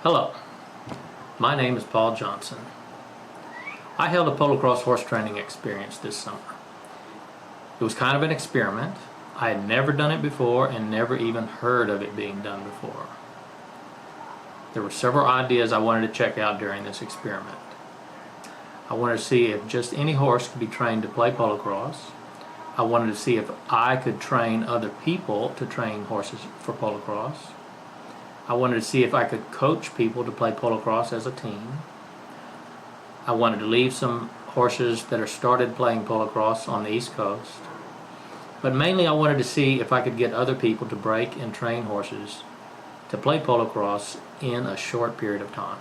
Hello, my name is Paul Johnson. I held a Polocrosse horse training experience this summer. It was kind of an experiment. I had never done it before and never even heard of it being done before. There were several ideas I wanted to check out during this experiment. I wanted to see if just any horse could be trained to play Polocrosse. I wanted to see if I could train other people to train horses for Polocrosse. I wanted to see if I could coach people to play Polocrosse as a team. I wanted to leave some horses that are started playing Polocrosse on the East Coast. But mainly I wanted to see if I could get other people to break and train horses to play Polocrosse in a short period of time.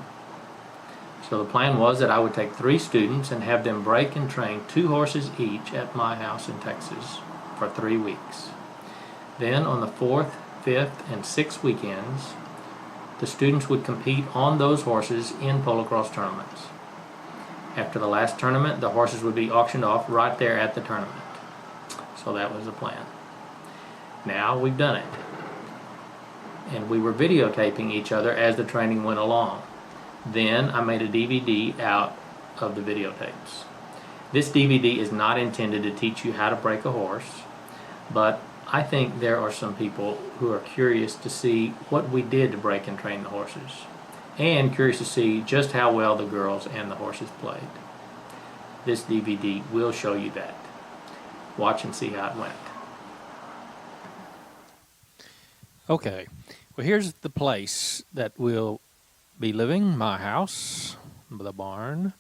So the plan was that I would take 3 students and have them break and train 2 horses each at my house in Texas for 3 weeks. Then on the 4th, 5th, and 6th weekends, the students would compete on those horses in Polocrosse tournaments. After the last tournament, the horses would be auctioned off right there at the tournament. So that was the plan. Now we've done it. And we were videotaping each other as the training went along. Then I made a DVD out of the videotapes. This DVD is not intended to teach you how to break a horse, but I think there are some people who are curious to see what we did to break and train the horses, and curious to see just how well the girls and the horses played. This DVD will show you that. Watch and see how it went. Okay, well here's the place that we'll be living, my house, the barn.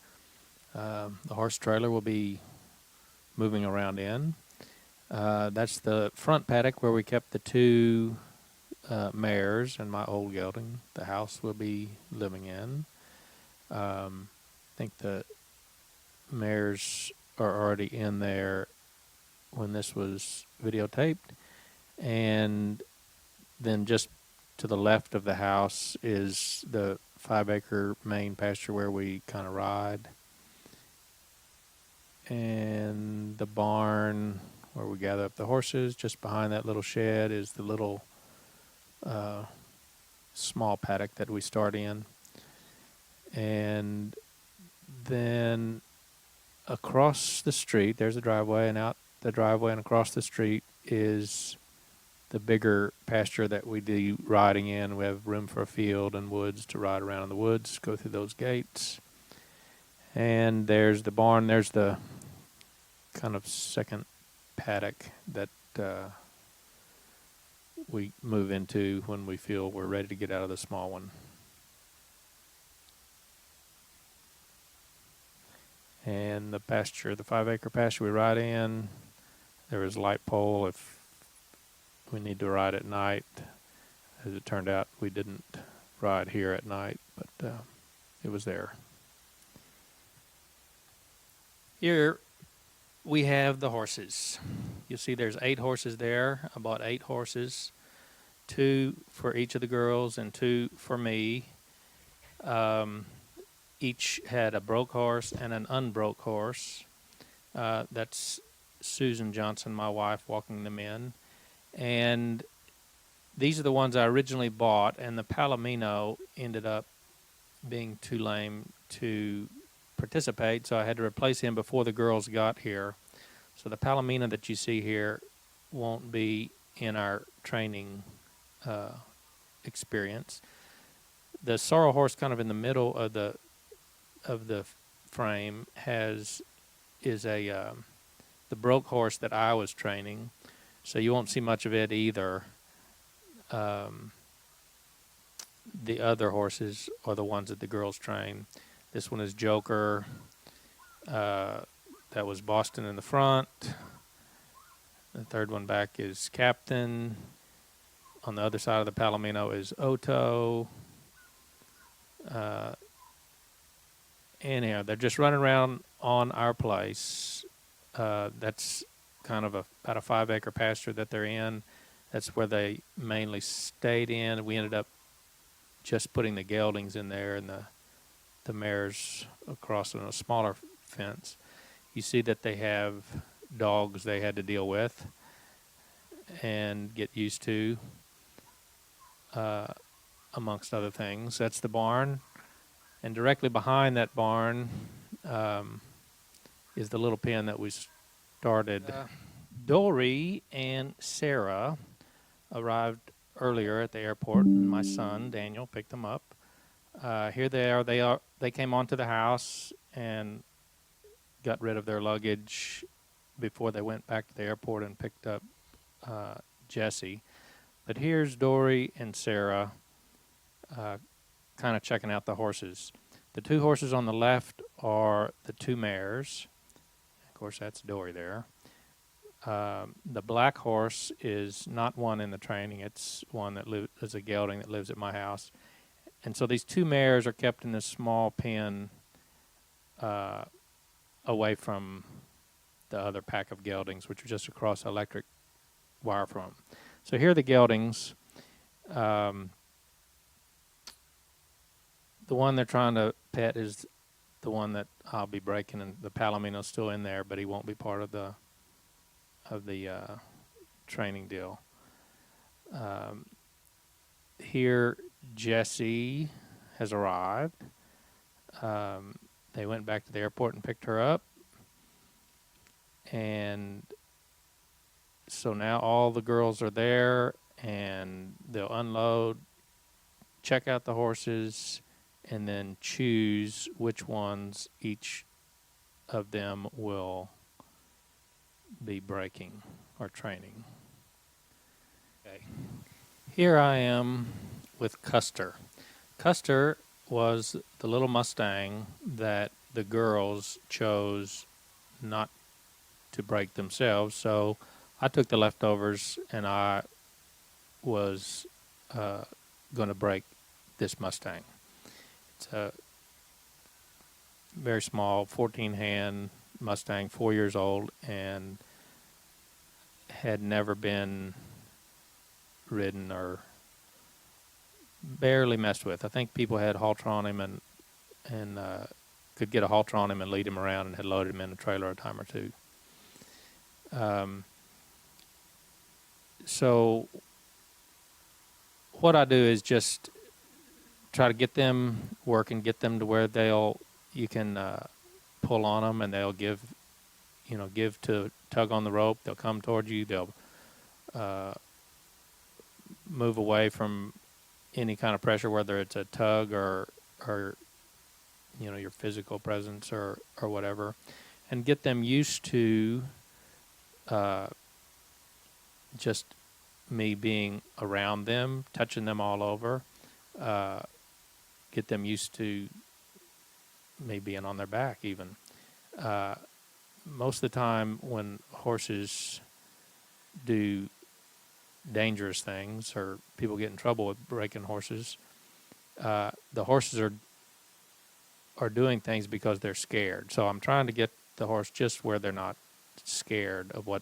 The horse trailer will be moving around in. That's the front paddock where we kept the 2 mares and my old gelding. The house we'll be living in. I think the mares are already in there when this was videotaped. And then just to the left of the house is the 5-acre main pasture where we kind of ride. And the barn where we gather up the horses. Just behind that little shed is the little small paddock that we start in. And then across the street, there's a driveway, and out the driveway and across the street is the bigger pasture that we do riding in. We have room for a field and woods to ride around in the woods, go through those gates. And there's the barn. There's the kind of second paddock that we move into when we feel we're ready to get out of the small one. And the pasture, the 5-acre pasture we ride in, there is a light pole if we need to ride at night. As it turned out, we didn't ride here at night, but it was there. Here we have the horses. You'll see there's 8 horses there. I bought 8 horses, 2 for each of the girls and 2 for me. Each had a broke horse and an unbroke horse. That's Susan Johnson, my wife, walking them in. And these are the ones I originally bought, and the Palomino ended up being too lame to participate, so I had to replace him before the girls got here. So the Palomino that you see here won't be in our training experience. The sorrel horse, kind of in the middle of the frame, is the broke horse that I was training, so you won't see much of it either. The other horses are the ones that the girls train. This one is Joker. That was Boston in the front. The third one back is Captain. On the other side of the Palomino is Otoe. Anyhow, they're just running around on our place. That's kind of about a 5-acre pasture that they're in. That's where they mainly stayed in. We ended up just putting the geldings in there and the mares across on a smaller fence. You see that they have dogs they had to deal with and get used to. amongst other things. That's the barn. And directly behind that barn is the little pen that we started. Dori and Sarah arrived earlier at the airport, and my son, Daniel, picked them up. Here they are. They came onto the house and got rid of their luggage before they went back to the airport and picked up Jessie. But here's Dori and Sarah kind of checking out the horses. The two horses on the left are the two mares. Of course, that's Dori there. The black horse is not one in the training. It's one that is a gelding that lives at my house. And so these two mares are kept in this small pen away from the other pack of geldings, which are just across the electric wire from. So here are the geldings. The one they're trying to pet is the one that I'll be breaking, and the Palomino's still in there, but he won't be part of the training deal. Here, Jessie has arrived. They went back to the airport and picked her up. And so now all the girls are there, and they'll unload, check out the horses, and then choose which ones each of them will be breaking or training. Okay. Here I am with Custer. Custer was the little Mustang that the girls chose not to break themselves, so I took the leftovers and I was going to break this Mustang. It's a very small 14-hand Mustang, 4 years old, and had never been ridden or barely messed with. I think people had halter on him and could get a halter on him and lead him around, and had loaded him in a trailer a time or two. So what I do is just try to get them working, get them to where you can pull on them, and they'll give to tug on the rope. They'll come toward you. They'll move away from any kind of pressure, whether it's a tug or your physical presence or whatever, and get them used to just me being around them, touching them all over. Get them used to me being on their back even. Most of the time when horses do dangerous things or people get in trouble with breaking horses, the horses are doing things because they're scared. So I'm trying to get the horse just where they're not scared of what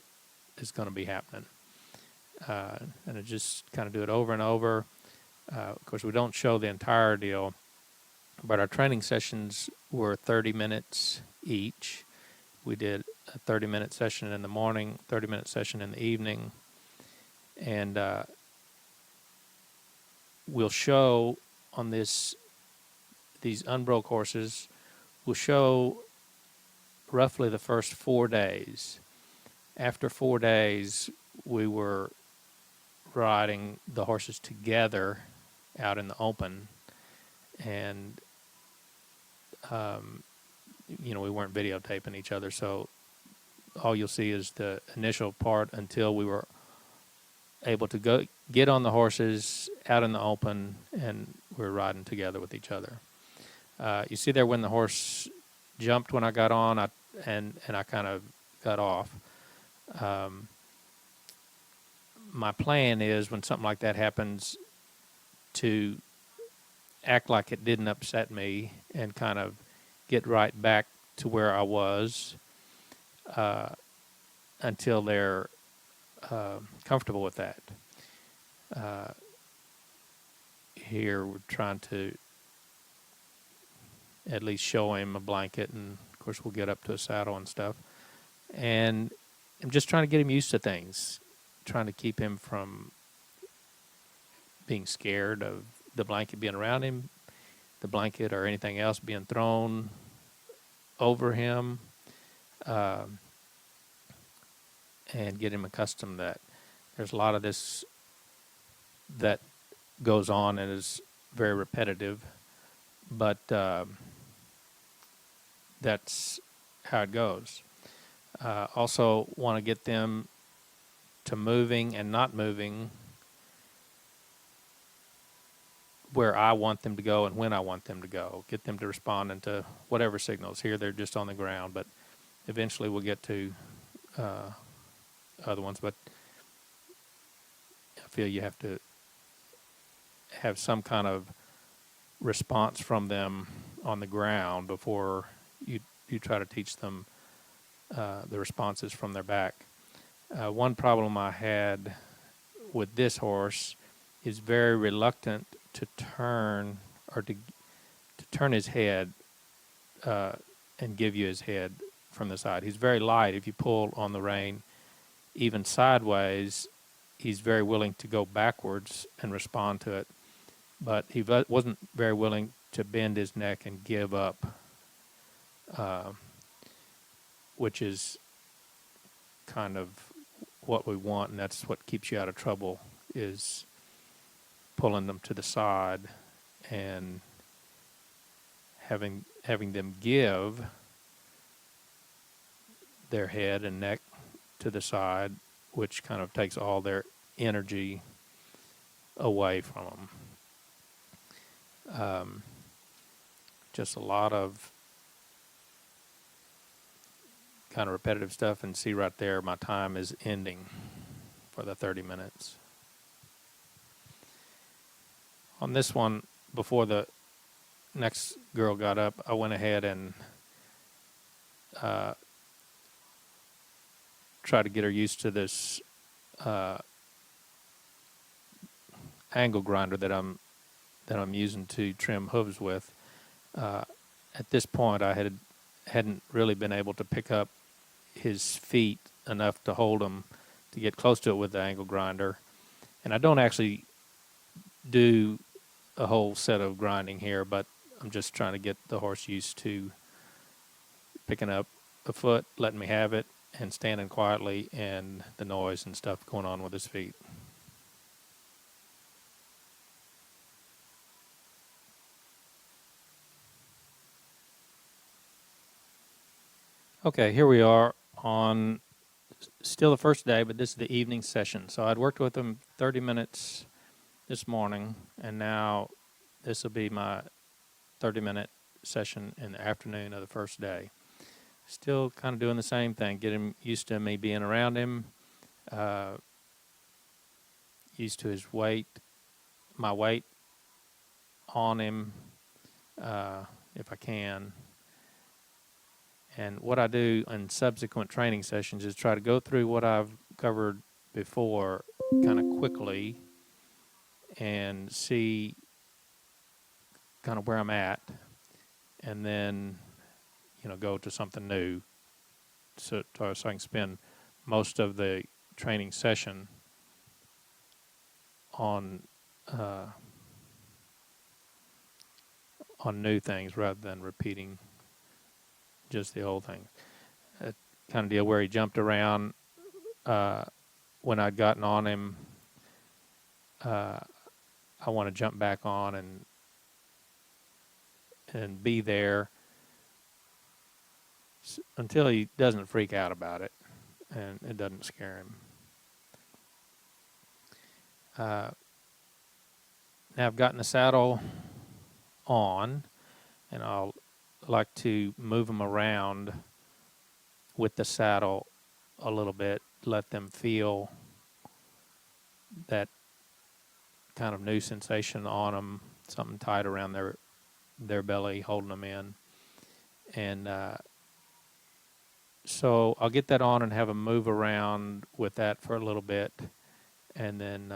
is going to be happening. And I just kind of do it over and over. Of course, we don't show the entire deal, but our training sessions were 30 minutes each. We did a 30-minute session in the morning, 30-minute session in the evening, and we'll show on these unbroke horses, we'll show roughly the first 4 days. After 4 days, we were riding the horses together out in the open, and we weren't videotaping each other, so all you'll see is the initial part until we were able to get on the horses out in the open, and we're riding together with each other. You see there when the horse jumped when I got on, I kind of got off. My plan is when something like that happens to act like it didn't upset me and kind of get right back to where I was until they're comfortable with that. Here we're trying to at least show him a blanket, and of course we'll get up to a saddle and stuff. And I'm just trying to get him used to things, trying to keep him from being scared of the blanket being around him, the blanket or anything else being thrown over him, um, and get him accustomed to that. There's a lot of this that goes on and is very repetitive, but that's how it goes. Also want to get them to moving and not moving where I want them to go and when I want them to go. Get them to respond into whatever signals. Here they're just on the ground, but eventually we'll get to other ones. But I feel you have to have some kind of response from them on the ground before you try to teach them the responses from their back. One problem I had with this horse is very reluctant to turn or to turn his head and give you his head from the side. He's very light. If you pull on the rein, even sideways, he's very willing to go backwards and respond to it. But he wasn't very willing to bend his neck and give up, which is kind of what we want, and that's what keeps you out of trouble, is pulling them to the side and having them give their head and neck to the side, which kind of takes all their energy away from them. Just a lot of kind of repetitive stuff, and see right there my time is ending for the 30 minutes. On this one, before the next girl got up, I went ahead and tried to get her used to this angle grinder that I'm using to trim hooves with. At this point, I hadn't really been able to pick up his feet enough to hold him to get close to it with the angle grinder. And I don't actually do a whole set of grinding here, but I'm just trying to get the horse used to picking up a foot, letting me have it, and standing quietly, and the noise and stuff going on with his feet. Okay, here we are on still the first day, but this is the evening session. So I'd worked with him 30 minutes this morning, and now this will be my 30-minute session in the afternoon of the first day. Still kind of doing the same thing, get him used to me being around him, used to his weight, my weight on him, if I can. And what I do in subsequent training sessions is try to go through what I've covered before kind of quickly and see kind of where I'm at, and then, go to something new so I can spend most of the training session on new things rather than repeating just the old thing. Kind of deal where he jumped around when I'd gotten on him. I want to jump back on and be there until he doesn't freak out about it and it doesn't scare him. Now I've gotten the saddle on, and I'll like to move them around with the saddle a little bit, let them feel that kind of new sensation on them, something tight around their belly, holding them in. And so I'll get that on and have them move around with that for a little bit, and then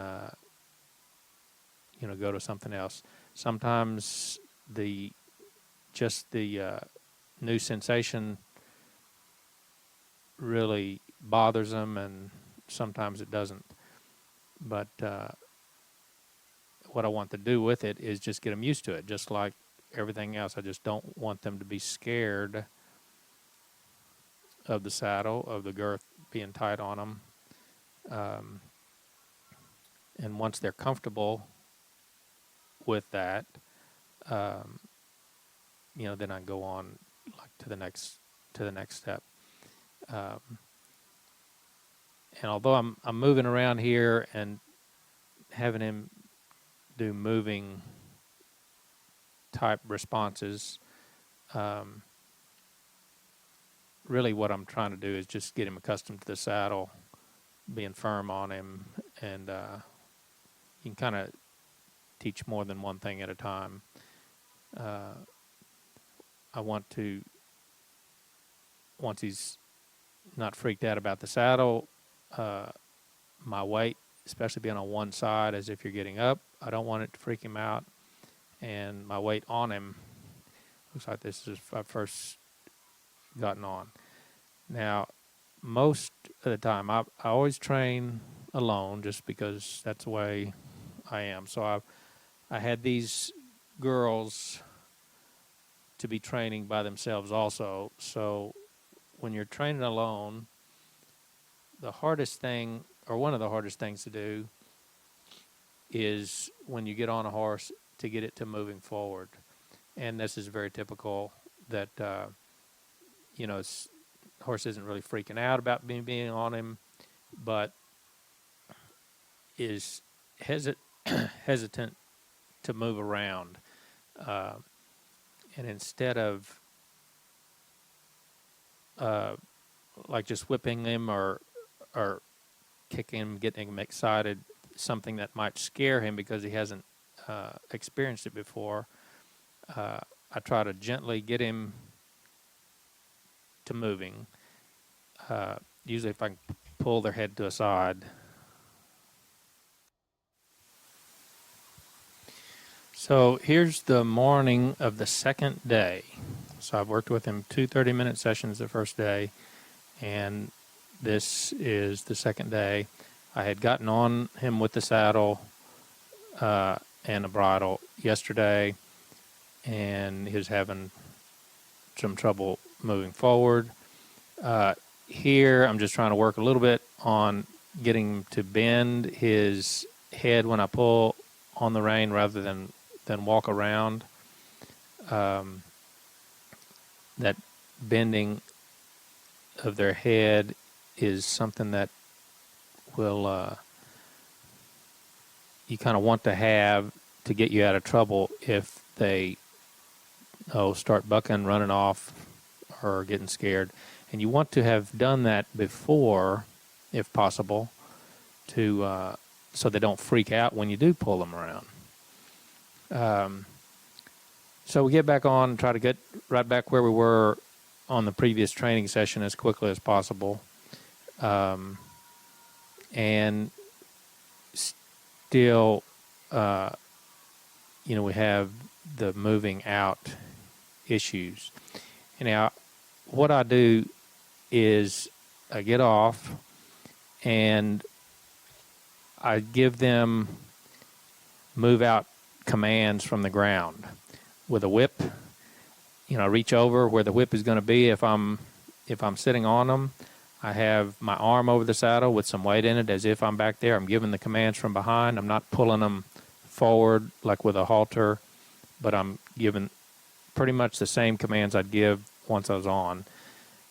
go to something else. Sometimes the new sensation really bothers them, and sometimes it doesn't. But what I want to do with it is just get them used to it, just like everything else. I just don't want them to be scared of the saddle, of the girth being tight on them. And once they're comfortable with that, then I go on like to the next step. And although I'm moving around here and having him do moving type responses, really what I'm trying to do is just get him accustomed to the saddle, being firm on him, and you can kind of teach more than one thing at a time. I want to, once he's not freaked out about the saddle, my weight, especially being on one side as if you're getting up, I don't want it to freak him out. And my weight on him, looks like this is I've first gotten on. Now, most of the time, I always train alone just because that's the way I am. So I had these girls to be training by themselves also. So when you're training alone, the hardest thing, or one of the hardest things to do, is when you get on a horse to get it to moving forward. And this is very typical that, horse isn't really freaking out about being on him, but is hesitant to move around. And instead of like just whipping him or kicking him, getting him excited, something that might scare him because he hasn't experienced it before, I try to gently get him to moving. Usually if I can pull their head to a side. So here's the morning of the second day. So I've worked with him 2 30-minute sessions the first day, and this is the second day. I had gotten on him with the saddle and a bridle yesterday, and he was having some trouble moving forward. Here, I'm just trying to work a little bit on getting him to bend his head when I pull on the rein rather than walk around. That bending of their head is something that will you kind of want to have to get you out of trouble if they start bucking, running off, or getting scared. And you want to have done that before, if possible, to so they don't freak out when you do pull them around. So we get back on and try to get right back where we were on the previous training session as quickly as possible. And still, we have the moving out issues. And now, what I do is I get off and I give them move out commands from the ground with a whip. I reach over where the whip is going to be. If I'm sitting on them, I have my arm over the saddle with some weight in it as if I'm back there. I'm giving the commands from behind. I'm not pulling them forward like with a halter, but I'm giving pretty much the same commands I'd give once I was on.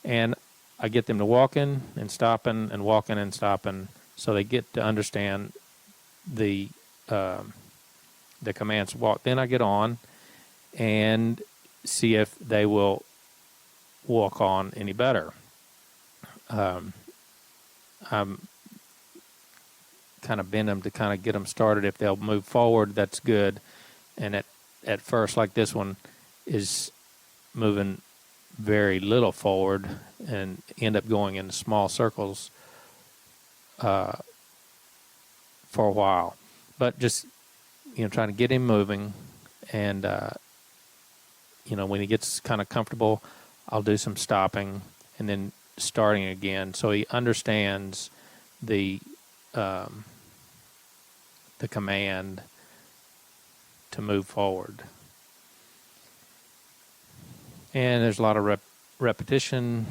And I get them to walking and stopping and walking and stopping, so they get to understand the commands to walk. Then I get on and see if they will walk on any better. I'm kind of bend them to kind of get them started. If they'll move forward, that's good. And at first, like this one, is moving very little forward and end up going in small circles for a while. But just, trying to get him moving. And, when he gets kind of comfortable, I'll do some stopping and then starting again, so he understands the command to move forward. And there's a lot of repetition.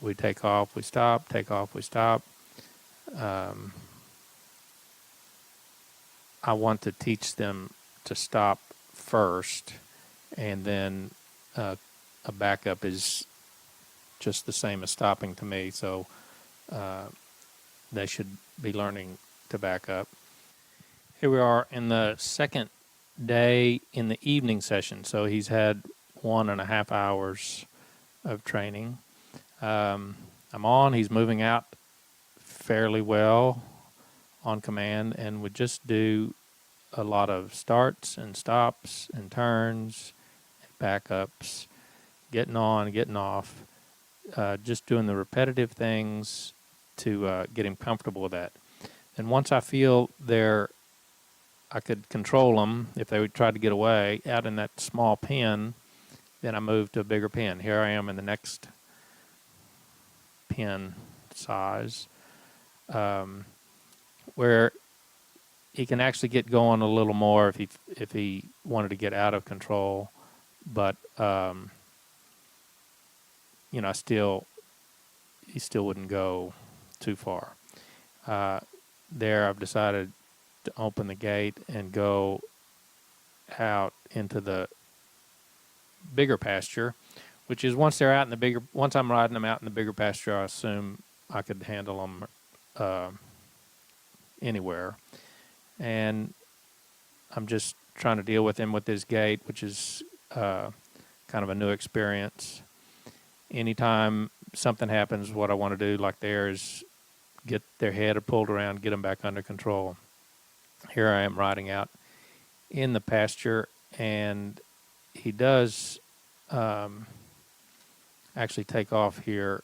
We take off, we stop, take off, we stop. I want to teach them to stop first, and then a backup is just the same as stopping to me. So they should be learning to back up. Here we are in the second day in the evening session. So he's had 1.5 hours of training. I'm on. He's moving out fairly well on command, and would just do a lot of starts and stops and turns and backups, getting on, getting off, just doing the repetitive things to get him comfortable with that. And once I feel I could control them if they would try to get away out in that small pen, then I move to a bigger pen. Here I am in the next pen size, where he can actually get going a little more if he wanted to get out of control, but he still wouldn't go too far. There, I've decided to open the gate and go out into the bigger pasture, which is once I'm riding them out in the bigger pasture, I assume I could handle them anywhere. And I'm just trying to deal with him with this gait, which is kind of a new experience. Anytime something happens, what I want to do, like there, is get their head pulled around, get them back under control. Here I am riding out in the pasture, and he does actually take off here.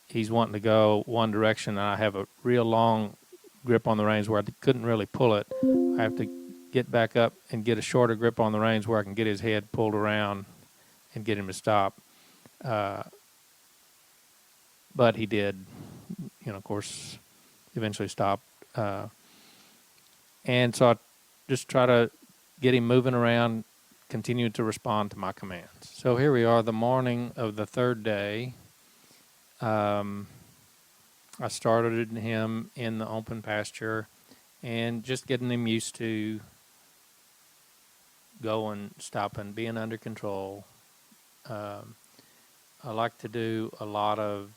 He's wanting to go one direction, and I have a real long grip on the reins where I couldn't really pull it. I have to get back up and get a shorter grip on the reins where I can get his head pulled around and get him to stop. But he did, of course, eventually stop. And so I just try to get him moving around, continue to respond to my commands. So here we are, the morning of the third day. I started him in the open pasture and just getting him used to going, stopping, being under control. I like to do a lot of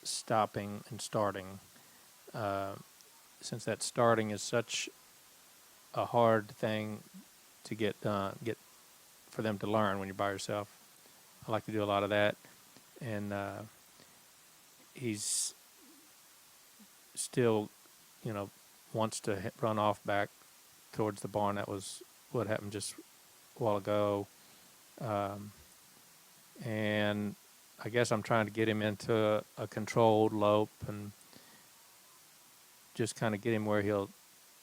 stopping and starting, since that starting is such a hard thing to get for them to learn when you're by yourself. I like to do a lot of that, and he's still, wants to run off back towards the barn. That was what happened just a while ago, and I guess I'm trying to get him into a controlled lope and just kind of get him where he'll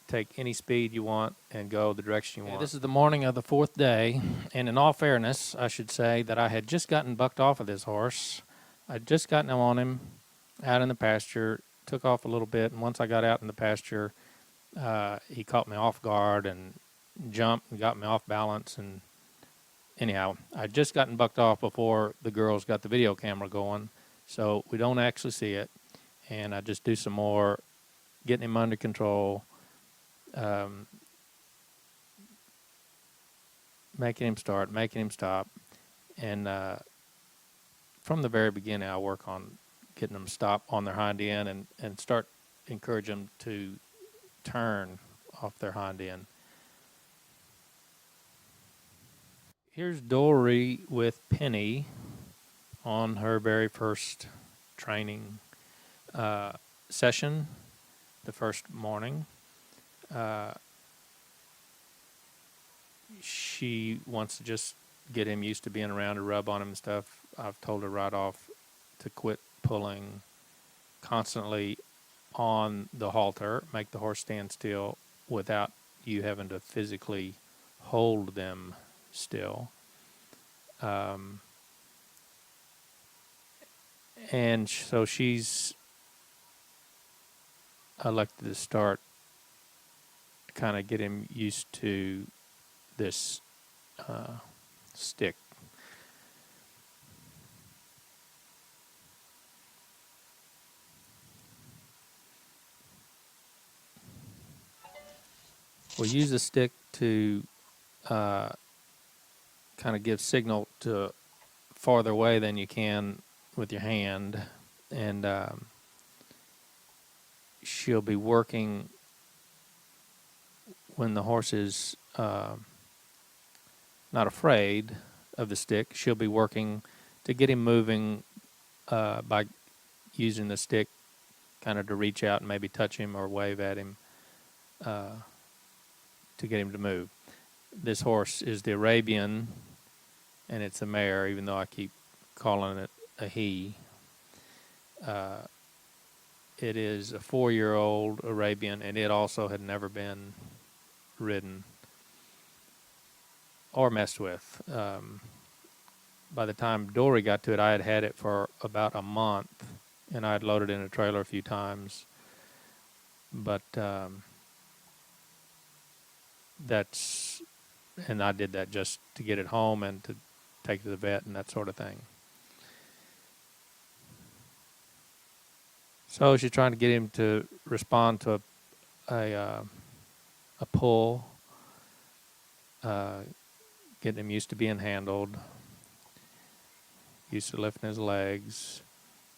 take any speed you want and go the direction you want. This is the morning of the fourth day, and in all fairness, I should say that I had just gotten bucked off of this horse. I'd just gotten him on him out in the pasture, took off a little bit, and once I got out in the pasture, he caught me off guard and jumped and got me off balance. And anyhow, I'd just gotten bucked off before the girls got the video camera going, so we don't actually see it. And I just do some more getting him under control, making him start, making him stop. And from the very beginning, I work on getting them to stop on their hind end and start encourage them to turn off their hind end. Here's Dori with Penny on her very first training session, the first morning. She wants to just get him used to being around, to rub on him and stuff. I've told her right off to quit pulling constantly on the halter, make the horse stand still without you having to physically hold them still. And so she's elected to start kind of get him used to this stick. We'll use the stick to kind of give signal to farther away than you can with your hand, and she'll be working when the horse is not afraid of the stick. She'll be working to get him moving by using the stick kind of to reach out and maybe touch him or wave at him to get him to move. This horse is the Arabian, and it's a mare, even though I keep calling it a he. It is a 4-year-old Arabian, and it also had never been ridden or messed with. By the time Dori got to it, I had had it for about a month, and I had loaded in a trailer a few times. But and I did that just to get it home and to take it to the vet and that sort of thing. So she's trying to get him to respond to a pull, getting him used to being handled, used to lifting his legs.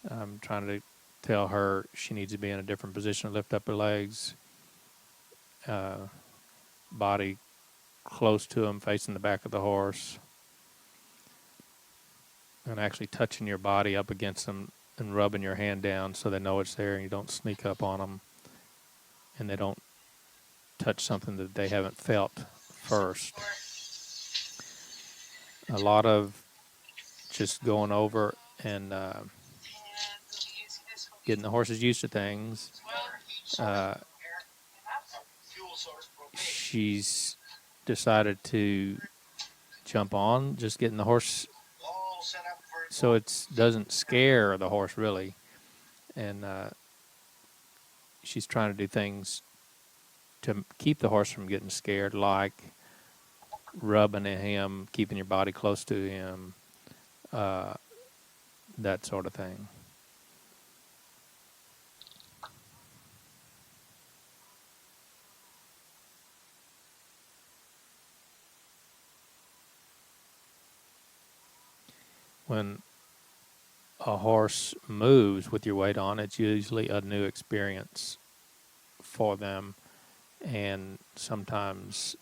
I'm trying to tell her she needs to be in a different position to lift up her legs. Body close to him, facing the back of the horse. And actually touching your body up against them and rubbing your hand down so they know it's there and you don't sneak up on them and they don't touch something that they haven't felt first. A lot of just going over and getting the horses used to things. She's decided to jump on, just getting the horse so it doesn't scare the horse really. And she's trying to do things to keep the horse from getting scared, like rubbing at him, keeping your body close to him, that sort of thing. When a horse moves with your weight on, it's usually a new experience for them, and sometimes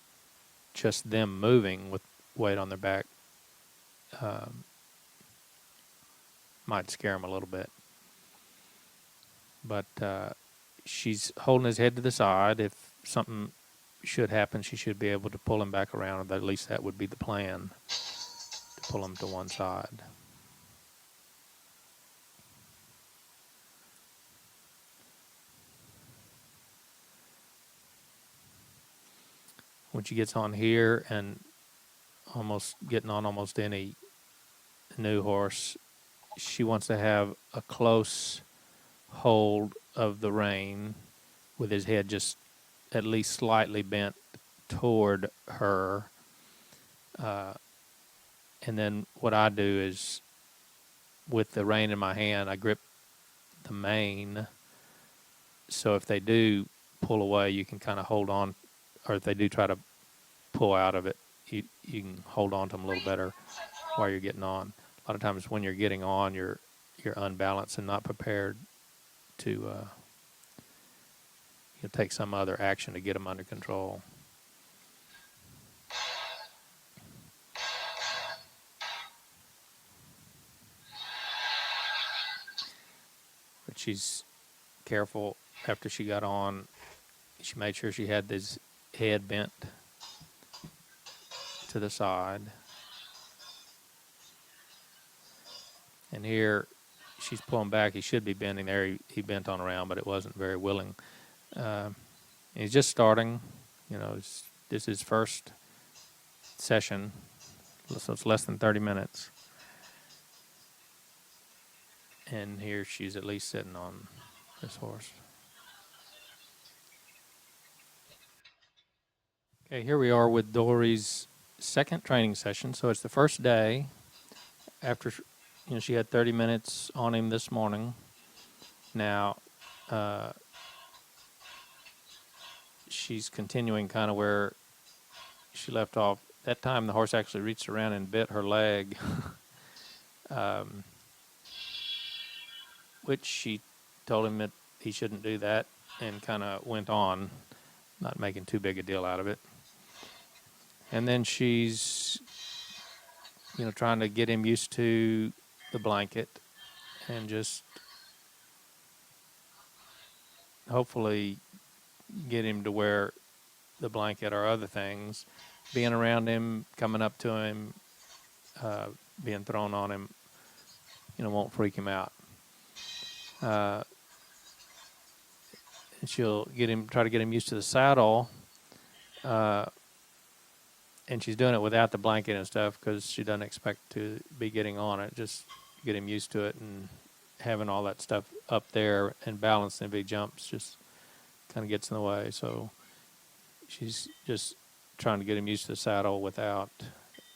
just them moving with weight on their back might scare them a little bit. But she's holding his head to the side. If something should happen, she should be able to pull him back around, or at least that would be the plan, to pull him to one side. When she gets on here and getting on almost any new horse, she wants to have a close hold of the rein with his head just at least slightly bent toward her. And then what I do is, with the rein in my hand, I grip the mane. So if they do pull away, you can kind of hold on, or if they do try to pull out of it, you can hold on to them a little better while you're getting on. A lot of times when you're getting on, you're unbalanced and not prepared to you'll take some other action to get them under control. But she's careful. After she got on, she made sure she had this head bent to the side. And here she's pulling back. He should be bending there. He bent on around, but it wasn't very willing. He's just starting. This is his first session, so it's less than 30 minutes. And here she's at least sitting on this horse. Okay, here we are with Dori's second training session. So it's the first day after she had 30 minutes on him this morning. Now she's continuing kind of where she left off. That time the horse actually reached around and bit her leg, which she told him that he shouldn't do that, and kind of went on, not making too big a deal out of it. And then she's trying to get him used to the blanket and just hopefully get him to where the blanket or other things, being around him, coming up to him, being thrown on him, won't freak him out. And she'll try to get him used to the saddle, and she's doing it without the blanket and stuff because she doesn't expect to be getting on it. Just get him used to it, and having all that stuff up there and balancing if he jumps just kind of gets in the way. So she's just trying to get him used to the saddle without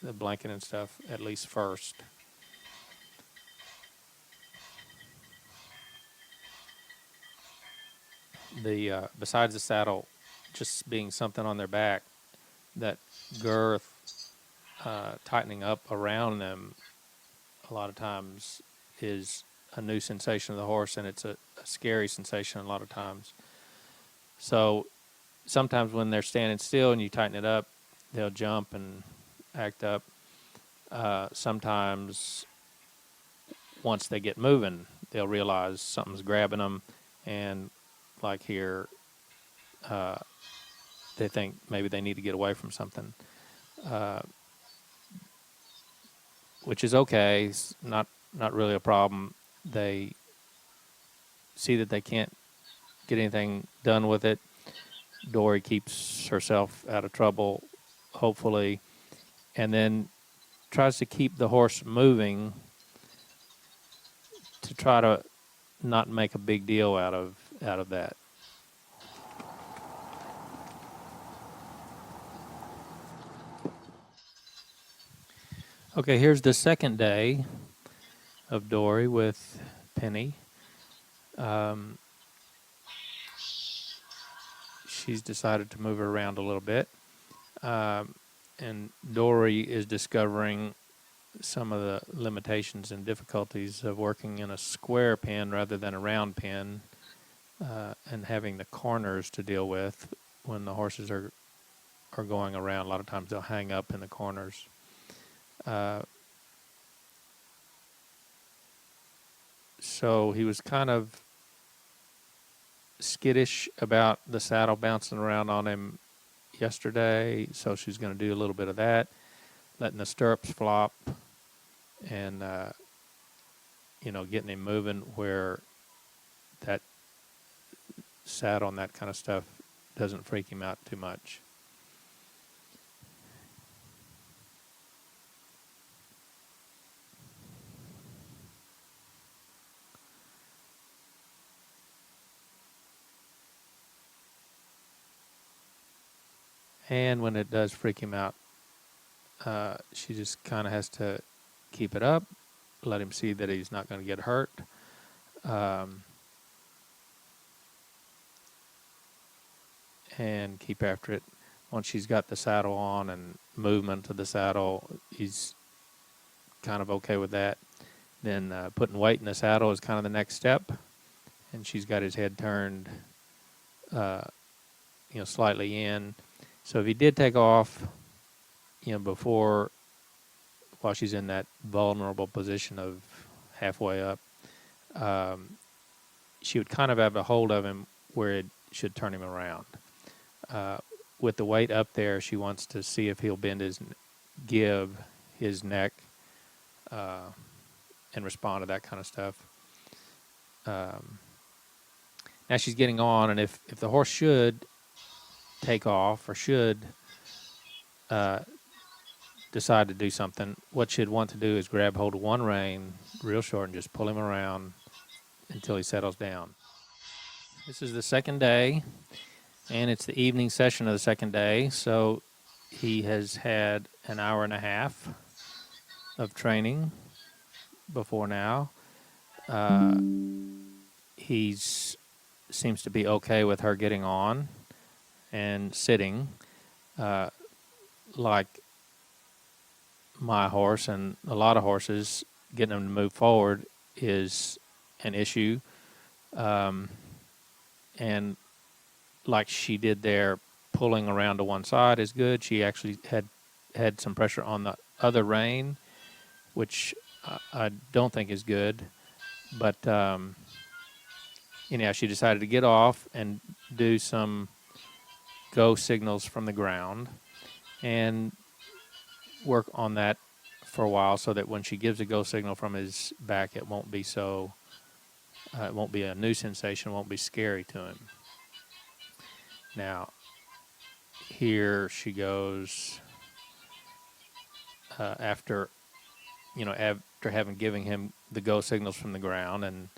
the blanket and stuff, at least first. Besides the saddle just being something on their back, that girth tightening up around them a lot of times is a new sensation of the horse, and it's a scary sensation a lot of times. So sometimes when they're standing still and you tighten it up, they'll jump and act up. Sometimes once they get moving, they'll realize something's grabbing them, and like here, they think maybe they need to get away from something, which is okay. It's not really a problem. They see that they can't get anything done with it. Dori keeps herself out of trouble, hopefully, and then tries to keep the horse moving to try to not make a big deal out of that. Okay, here's the second day of Dori with Penny. She's decided to move her around a little bit. And Dori is discovering some of the limitations and difficulties of working in a square pen rather than a round pen, and having the corners to deal with when the horses are going around. A lot of times they'll hang up in the corners. So he was kind of skittish about the saddle bouncing around on him yesterday, so she's going to do a little bit of that, letting the stirrups flop, and getting him moving where that saddle and that kind of stuff doesn't freak him out too much. And when it does freak him out, she just kind of has to keep it up, let him see that he's not going to get hurt. And keep after it. Once she's got the saddle on and movement to the saddle, he's kind of okay with that. Then putting weight in the saddle is kind of the next step. And she's got his head turned, slightly in. So if he did take off, before, while she's in that vulnerable position of halfway up, she would kind of have a hold of him where it should turn him around. With the weight up there, she wants to see if he'll give his neck, and respond to that kind of stuff. Now she's getting on, and if the horse should take off or should decide to do something, what she'd want to do is grab hold of one rein real short and just pull him around until he settles down. This is the second day, and it's the evening session of the second day, so he has had an hour and a half of training before now. He's seems to be okay with her getting on and sitting. Like my horse and a lot of horses, getting them to move forward is an issue. And like she did there, pulling around to one side is good. She actually had some pressure on the other rein, which I don't think is good. But anyhow, she decided to get off and do some go signals from the ground and work on that for a while, so that when she gives a go signal from his back, it won't be so. It won't be a new sensation. It won't be scary to him. Now, here she goes. After having given him the go signals from the ground, and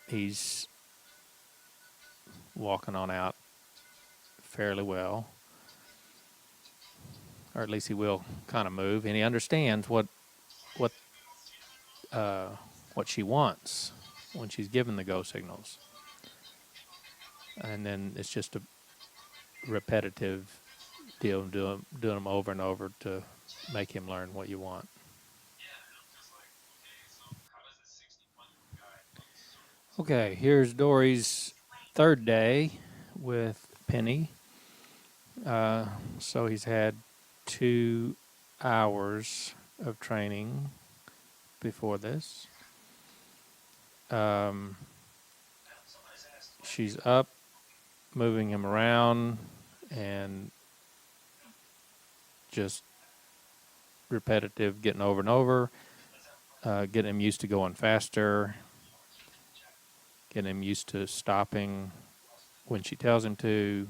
he's walking on out fairly well, or at least he will kind of move, and he understands what she wants when she's given the go signals. And then it's just a repetitive deal, doing them over and over to make him learn what you want. Okay, here's Dori's third day with Penny. So he's had 2 hours of training before this. She's up, moving him around, and just repetitive, getting over and over, getting him used to going faster, getting him used to stopping when she tells him to,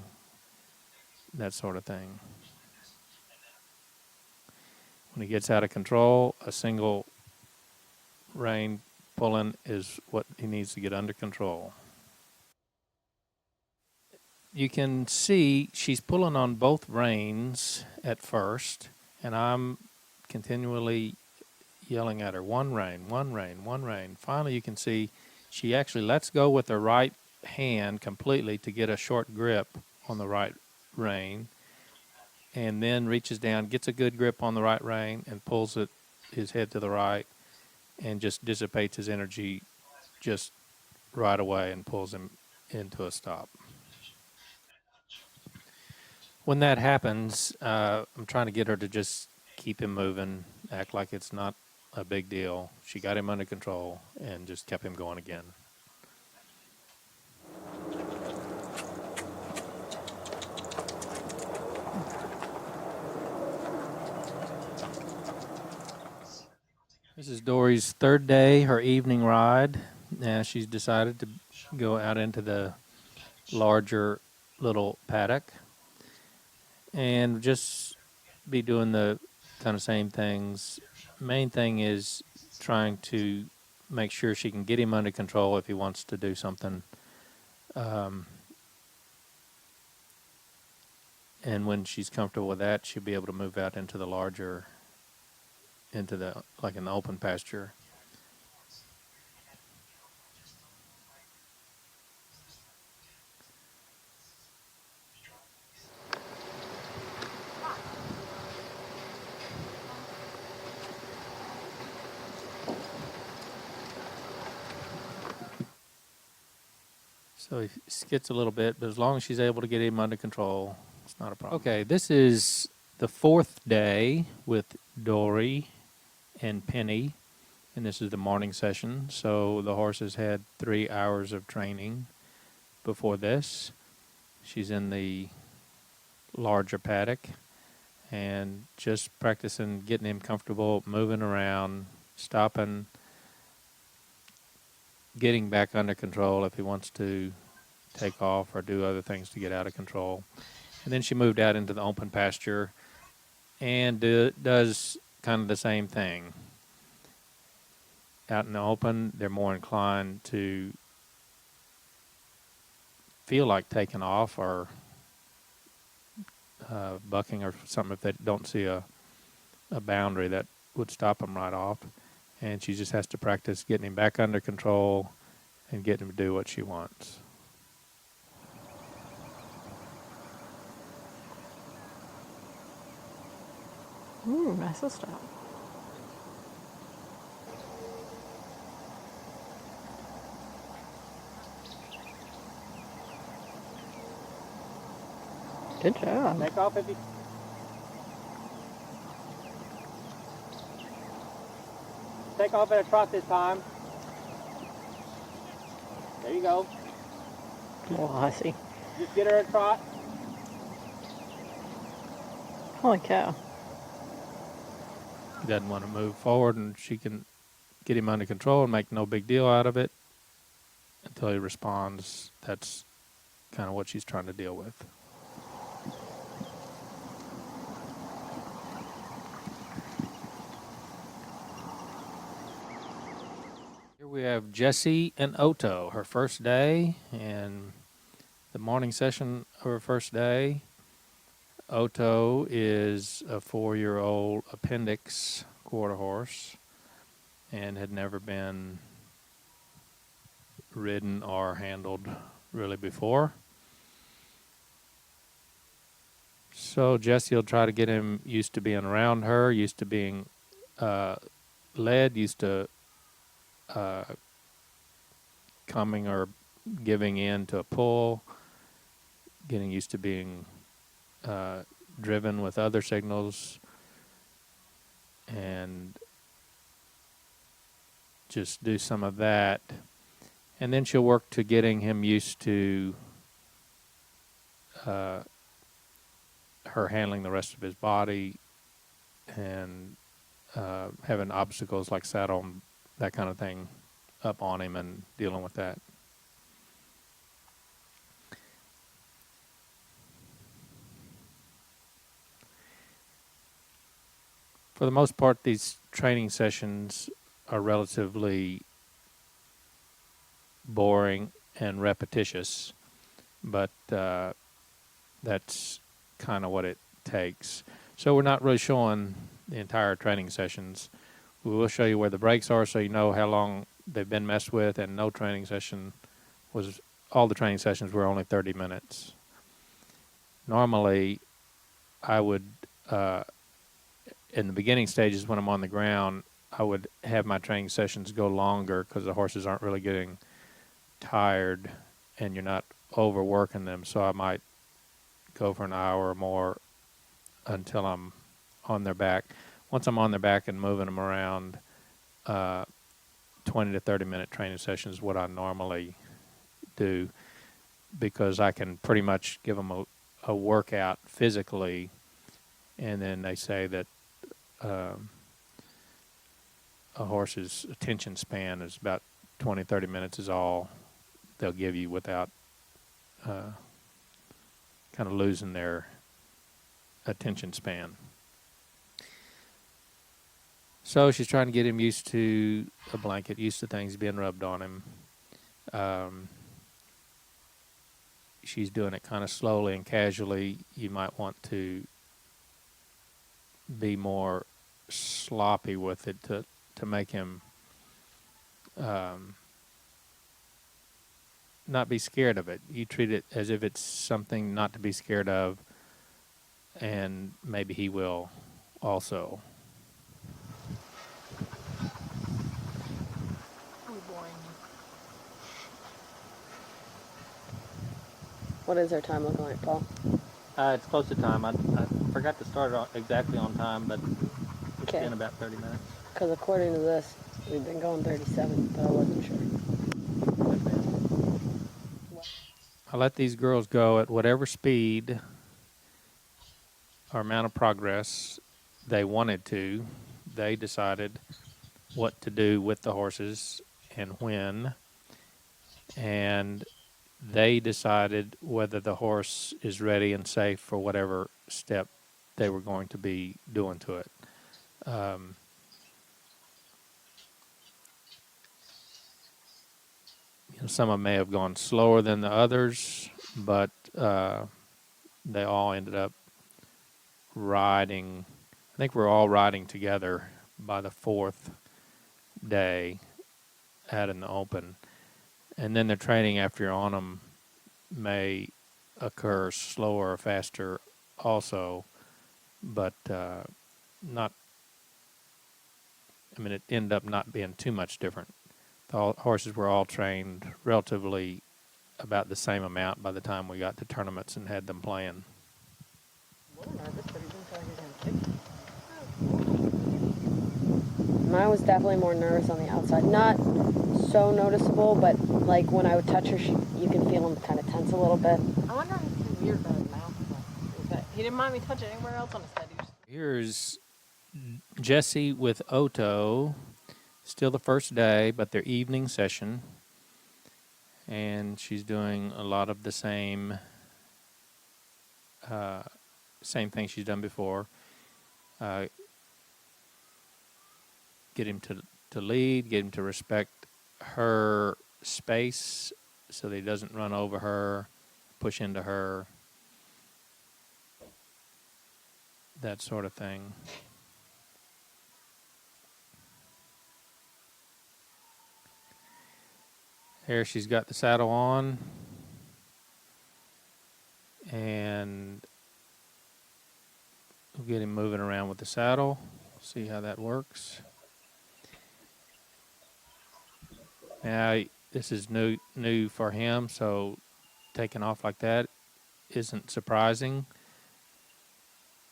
that sort of thing. When he gets out of control, a single rein pulling is what he needs to get under control. You can see she's pulling on both reins at first, and I'm continually yelling at her, one rein, one rein, one rein. Finally, you can see she actually lets go with her right hand completely to get a short grip on the right rein, and then reaches down, gets a good grip on the right rein, and pulls his head to the right, and just dissipates his energy just right away and pulls him into a stop. When that happens, I'm trying to get her to just keep him moving, act like it's not a big deal. She got him under control and just kept him going again. This is Dori's third day, her evening ride. Now she's decided to go out into the larger little paddock and just be doing the kind of same things. Main thing is trying to make sure she can get him under control if he wants to do something. And when she's comfortable with that, she'll be able to move out into the larger, like an open pasture. So he skits a little bit, but as long as she's able to get him under control, it's not a problem. Okay, this is the fourth day with Dori and Penny, and this is the morning session. So the horse has had 3 hours of training before this. She's in the larger paddock and just practicing getting him comfortable, moving around, stopping, getting back under control if he wants to take off or do other things to get out of control. And then she moved out into the open pasture and does kind of the same thing. Out in the open, they're more inclined to feel like taking off or bucking or something if they don't see a boundary that would stop him right off. And she just has to practice getting him back under control and getting him to do what she wants. Nice little stop. Good job. Take off if you... Take off at a trot this time. There you go. Well, I see. Just get her a trot. Holy cow. He doesn't want to move forward, and she can get him under control and make no big deal out of it until he responds. That's kind of what she's trying to deal with. Here we have Jessie and Otoe, her first day, and the morning session of her first day. Otoe is a 4-year-old appendix quarter horse and had never been ridden or handled really before. So Jessie will try to get him used to being around her, used to being led, used to coming or giving in to a pull, getting used to being driven with other signals, and just do some of that. And then she'll work to getting him used to her handling the rest of his body and having obstacles like saddle and that kind of thing up on him and dealing with that. For the most part, these training sessions are relatively boring and repetitious, but that's kind of what it takes. So we're not really showing the entire training sessions. We will show you where the breaks are so you know how long they've been messed with, and no training session was, all the training sessions were only 30 minutes. Normally, I would, in the beginning stages when I'm on the ground, I would have my training sessions go longer because the horses aren't really getting tired and you're not overworking them. So I might go for an hour or more until I'm on their back. Once I'm on their back and moving them around, 20 to 30 minute training sessions is what I normally do, because I can pretty much give them a workout physically, and then they say that a horse's attention span is about 20, 30 minutes is all they'll give you without kind of losing their attention span. So she's trying to get him used to a blanket, used to things being rubbed on him. She's doing it kind of slowly and casually. You might want to be more sloppy with it to make him not be scared of it. You treat it as if it's something not to be scared of, and maybe he will also. What is our time looking like, Paul? It's close to time. I forgot to start exactly on time, but it's Okay. been about 30 minutes. Because according to this, we've been going 37, but I wasn't sure. I let these girls go at whatever speed or amount of progress they wanted to. They decided what to do with the horses and when, and they decided whether the horse is ready and safe for whatever step they were going to be doing to it. Some of them may have gone slower than the others, but they all ended up riding. I think we're all riding together by the fourth day out in the open. And then the training after you're on them may occur slower or faster also, but not, I mean, it ended up not being too much different. The horses were all trained relatively about the same amount by the time we got to tournaments and had them playing. A little nervous, but he didn't feel like he was gonna kick. Mine was definitely more nervous on the outside. Not so noticeable, but like when I would touch her, you can feel him kind of tense a little bit. I wonder if it's weird about his mouth. But he didn't mind me touching anywhere else on his head. Here's Jessie with Otoe. Still the first day, but their evening session. And she's doing a lot of the same thing she's done before. Get him to lead, get him to respect her space so that he doesn't run over her, push into her, that sort of thing. Here she's got the saddle on, and we'll get him moving around with the saddle, see how that works. Now, this is new for him, so taking off like that isn't surprising.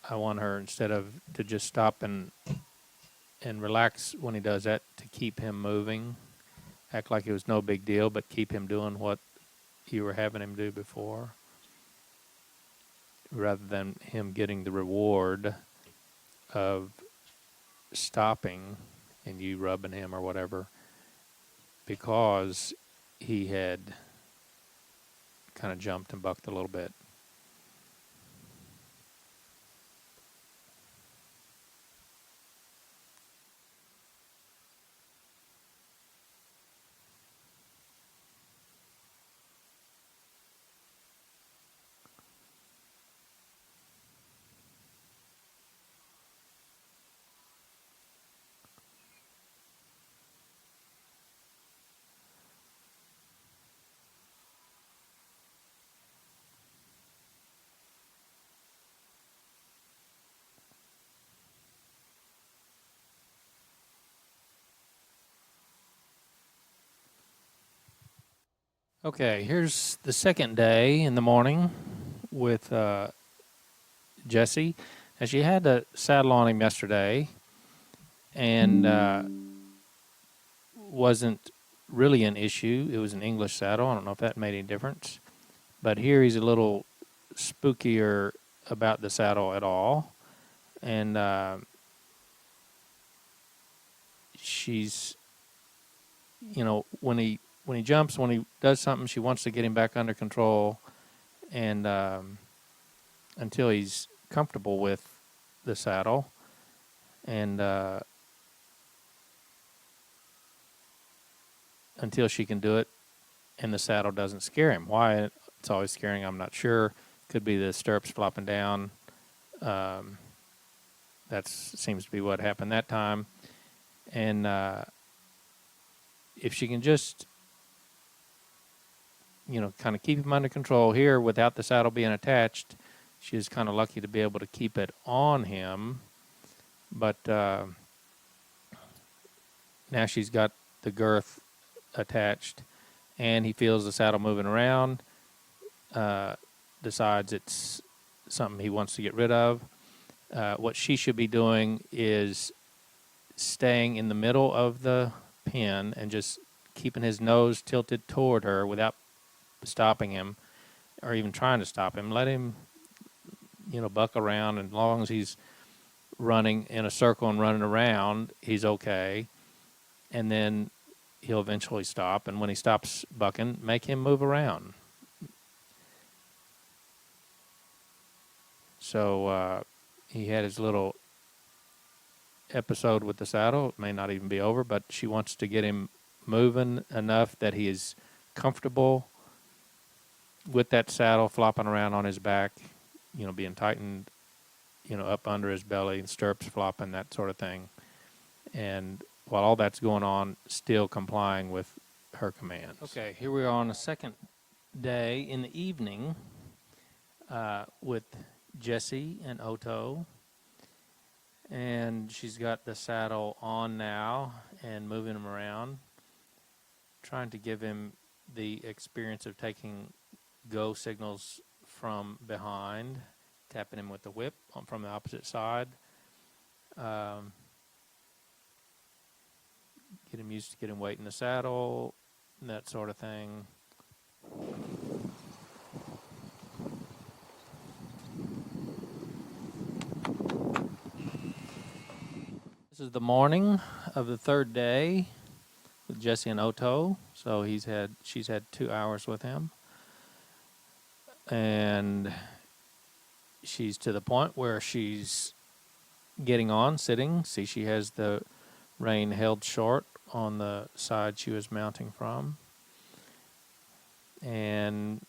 I want her, instead of to just stop and relax when he does that, to keep him moving. Act like it was no big deal, but keep him doing what you were having him do before, rather than him getting the reward of stopping and you rubbing him or whatever, because he had kind of jumped and bucked a little bit. Okay, here's the second day in the morning with Jessie. Now, she had the saddle on him yesterday, and wasn't really an issue. It was an English saddle. I don't know if that made any difference. But here he's a little spookier about the saddle at all. And she's, you know, when he jumps, when he does something, she wants to get him back under control, and until he's comfortable with the saddle, and until she can do it and the saddle doesn't scare him. Why it's always scaring, I'm not sure. Could be the stirrups flopping down. That seems to be what happened that time. And if she can just, you know, kind of keep him under control here without the saddle being attached, she was kind of lucky to be able to keep it on him. But now she's got the girth attached, and he feels the saddle moving around, decides it's something he wants to get rid of. What she should be doing is staying in the middle of the pen and just keeping his nose tilted toward her without stopping him or even trying to stop him. Let him, you know, buck around, and as long as he's running in a circle and running around, he's okay. And then he'll eventually stop, and when he stops bucking, make him move around. So he had his little episode with the saddle. It may not even be over, but she wants to get him moving enough that he is comfortable with that saddle flopping around on his back, you know, being tightened up under his belly, stirrups flopping, that sort of thing. And while all that's going on, still complying with her commands. Okay, here we are on the second day in the evening with Jessie and Otoe. And she's got the saddle on now and moving him around, trying to give him the experience of taking go signals from behind, tapping him with the whip from the opposite side. Get him used to getting weight in the saddle, and that sort of thing. This is the morning of the third day with Jessie and Otoe. So she's had 2 hours with him. And she's to the point where she's getting on, sitting. See, she has the rein held short on the side she was mounting from. And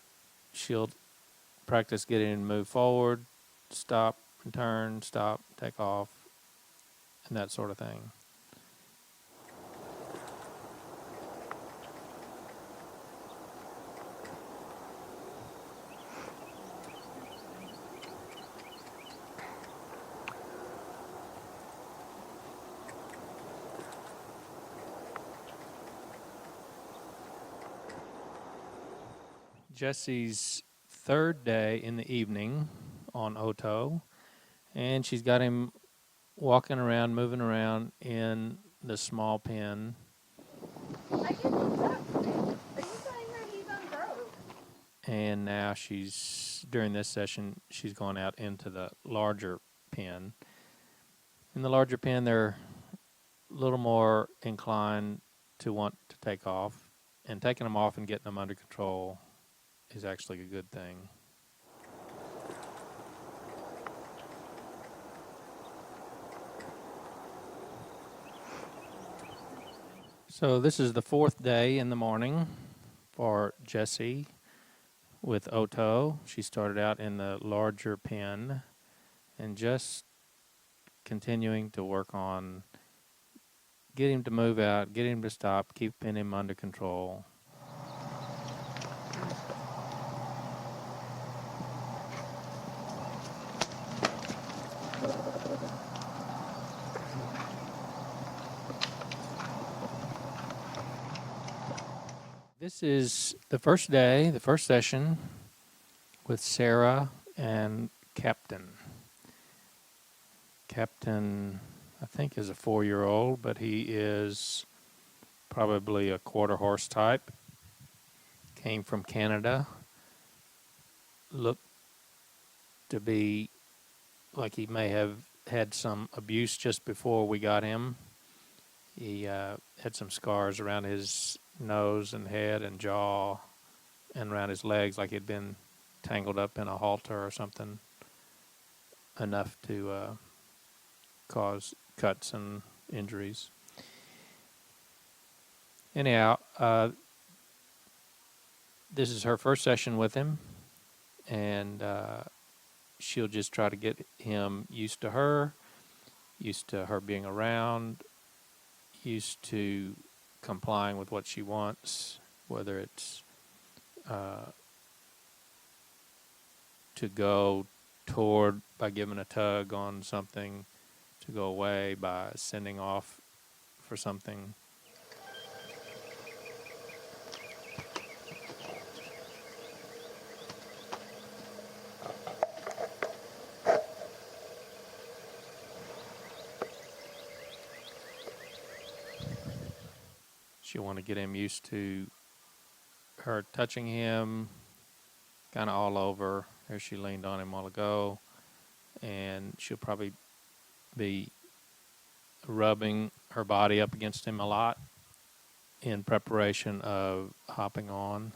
she'll practice getting to move forward, stop, return, stop, take off, and that sort of thing. Jessie's third day in the evening on Otoe, and she's got him walking around, moving around in the small pen. I can look up. Are you saying that he's on drugs? And now during this session, she's gone out into the larger pen. In the larger pen, they're a little more inclined to want to take off, and taking them off and getting them under control is actually a good thing. So this is the fourth day in the morning for Jessie with Otoe. She started out in the larger pen and just continuing to work on getting him to move out, getting him to stop, keeping him under control. This is the first day, the first session with Sarah and Captain. Captain, I think, is a 4-year-old, but he is probably a quarter horse type. Came from Canada. Looked to be like he may have had some abuse just before we got him. He had some scars around his nose and head and jaw and around his legs, like he'd been tangled up in a halter or something, enough to cause cuts and injuries. Anyhow, this is her first session with him, and she'll just try to get him used to her being around, used to complying with what she wants, whether it's to go toward by giving a tug on something, to go away by sending off for something. She'll want to get him used to her touching him kind of all over. There she leaned on him a while ago. And she'll probably be rubbing her body up against him a lot in preparation of hopping on.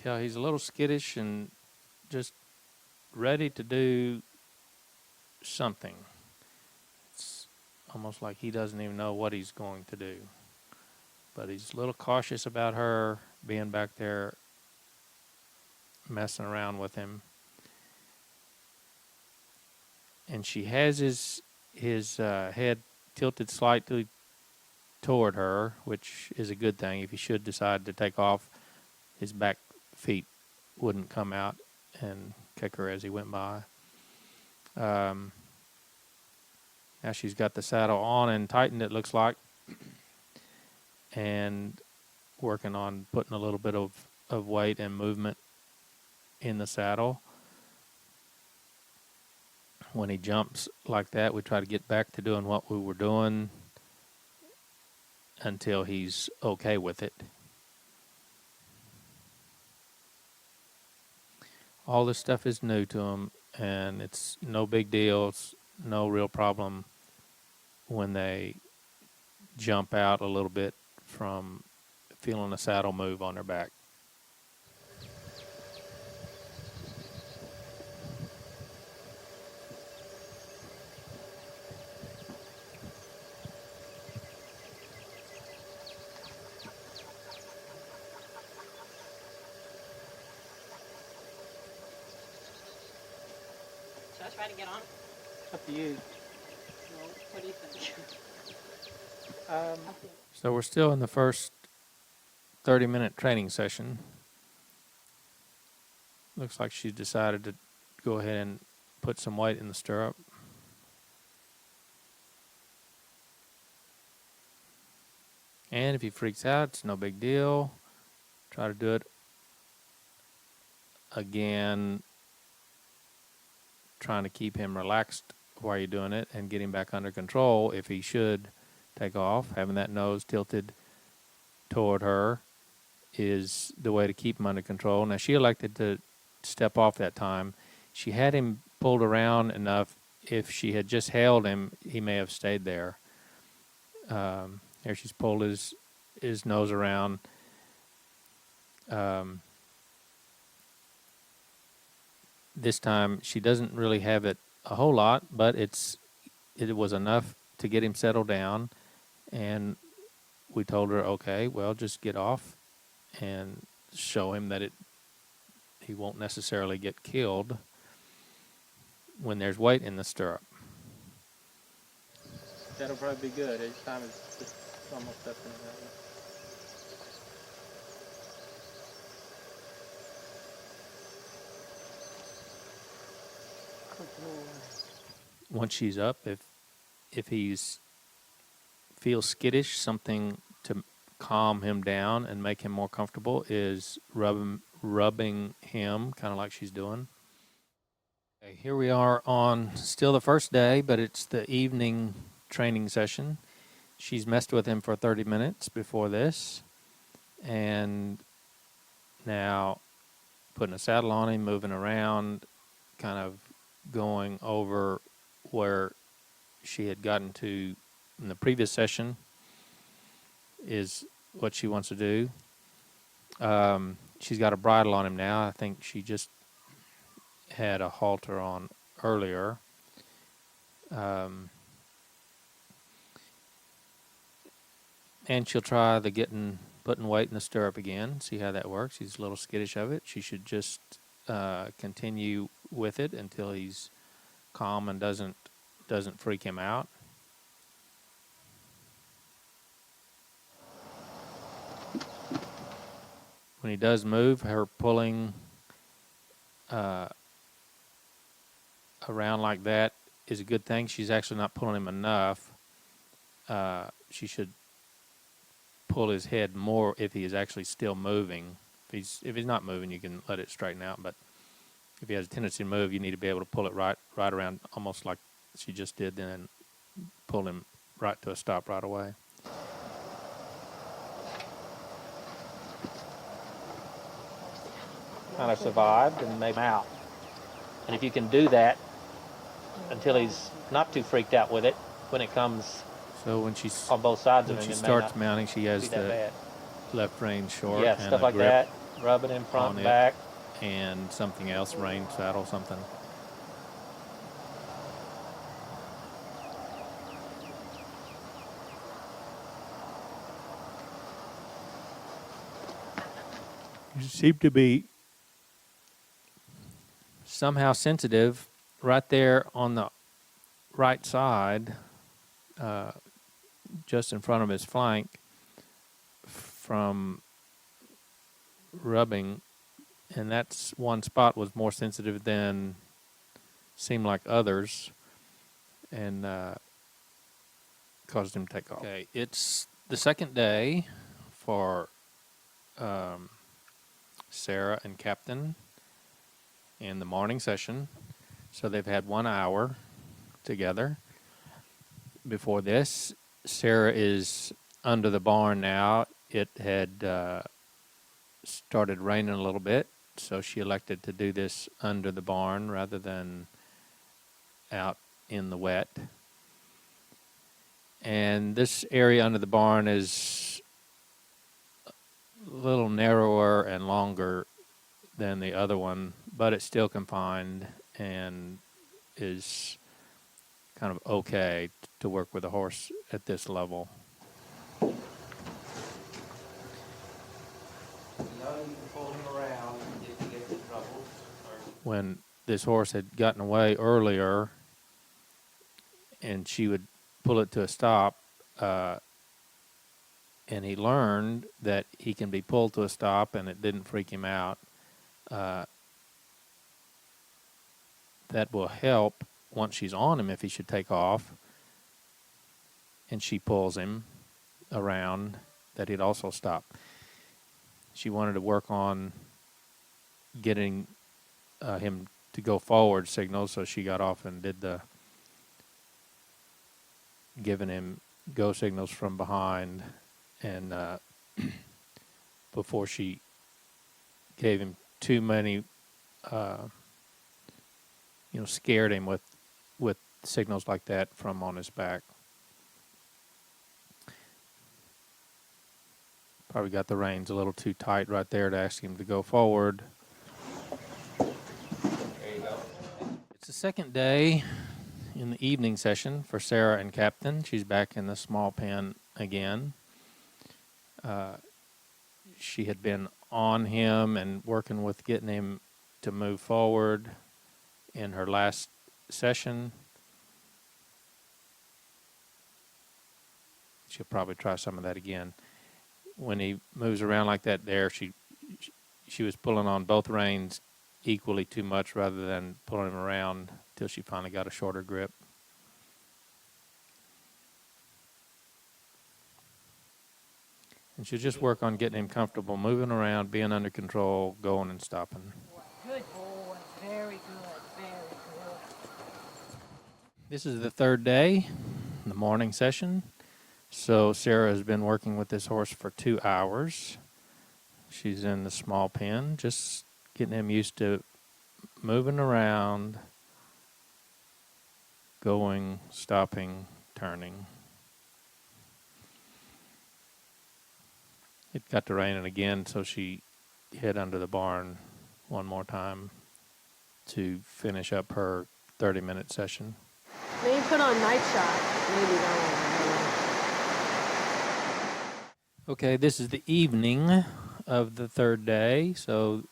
tell he's a little skittish and just ready to do something. It's almost like he doesn't even know what he's going to do. But he's a little cautious about her being back there messing around with him. And she has his head tilted slightly toward her, which is a good thing. If he should decide to take off, his back feet wouldn't come out and kick her as he went by. Now she's got the saddle on and tightened, it looks like, and working on putting a little bit of weight and movement in the saddle. When he jumps like that, we try to get back to doing what we were doing until he's okay with it. All this stuff is new to him, and it's no big deal. It's no real problem when they jump out a little bit from feeling a saddle move on their back. Should I try to get on? Up to you. Well, what do you think? So we're still in the first 30-minute training session. Looks like she's decided to go ahead and put some weight in the stirrup. And if he freaks out, it's no big deal. Try to do it again, trying to keep him relaxed while you're doing it and get him back under control if he should take off. Having that nose tilted toward her is the way to keep him under control. Now, she elected to step off that time. She had him pulled around enough. If she had just held him, he may have stayed there. There she's pulled his nose around. This time she doesn't really have it a whole lot, but it was enough to get him settled down. And we told her, okay, well, just get off and show him that he won't necessarily get killed when there's weight in the stirrup. That'll probably be good. Each time it's just almost up in there. Once she's up, if he's feels skittish, something to calm him down and make him more comfortable is rubbing him, kind of like she's doing. Okay, here we are on still the first day, but it's the evening training session. She's messed with him for 30 minutes before this, and now putting a saddle on him, moving around, kind of going over where she had gotten to in the previous session is what she wants to do. She's got a bridle on him now. I think she just had a halter on earlier. And she'll try putting weight in the stirrup again, see how that works. He's a little skittish of it. She should just continue with it until he's calm and doesn't freak him out. When he does move, her pulling around like that is a good thing. She's actually not pulling him enough. She should pull his head more if he is actually still moving. If he's not moving, you can let it straighten out. But if he has a tendency to move, you need to be able to pull it right around, almost like she just did, then pull him right to a stop right away. Kind of survived and made him out. And if you can do that until he's not too freaked out with it, when it comes when she's on both sides of him, she starts mounting, she has the left rein short. Yeah, stuff like that. Rub it in front on and it. back. And something else, rain saddle, something. You seem to be somehow sensitive right there on the right side, just in front of his flank, from rubbing, and that's one spot was more sensitive than seemed like others, and caused him to take off. Okay, it's the second day for Sarah and Captain in the morning session, so they've had 1 hour together. Before this, Sarah is under the barn now. It had started raining a little bit, so she elected to do this under the barn rather than out in the wet. And this area under the barn is a little narrower and longer than the other one, but it's still confined and is kind of okay to work with a horse at this level. When this horse had gotten away earlier and she would pull it to a stop, and he learned that he can be pulled to a stop and it didn't freak him out, that will help once she's on him if he should take off and she pulls him around, that he'd also stop. She wanted to work on getting him to go forward signals, so she got off and did the giving him go signals from behind, and before she gave him too many, scared him with signals like that from on his back. Probably got the reins a little too tight right there to ask him to go forward. There you go. It's the second day in the evening session for Sarah and Captain. She's back in the small pen again. She had been on him and working with getting him to move forward in her last session. She'll probably try some of that again. When he moves around like that there, she was pulling on both reins equally too much rather than pulling him around till she finally got a shorter grip. And she'll just work on getting him comfortable, moving around, being under control, going and stopping. Good boy. Very good. Very good. This is the third day, the morning session. So Sarah has been working with this horse for 2 hours. She's in the small pen, just getting him used to moving around, going, stopping, turning. It got to raining again, so she hid under the barn one more time to finish up her 30-minute session. Maybe put on night shot. Maybe that one. Okay, this is the evening of the third day, so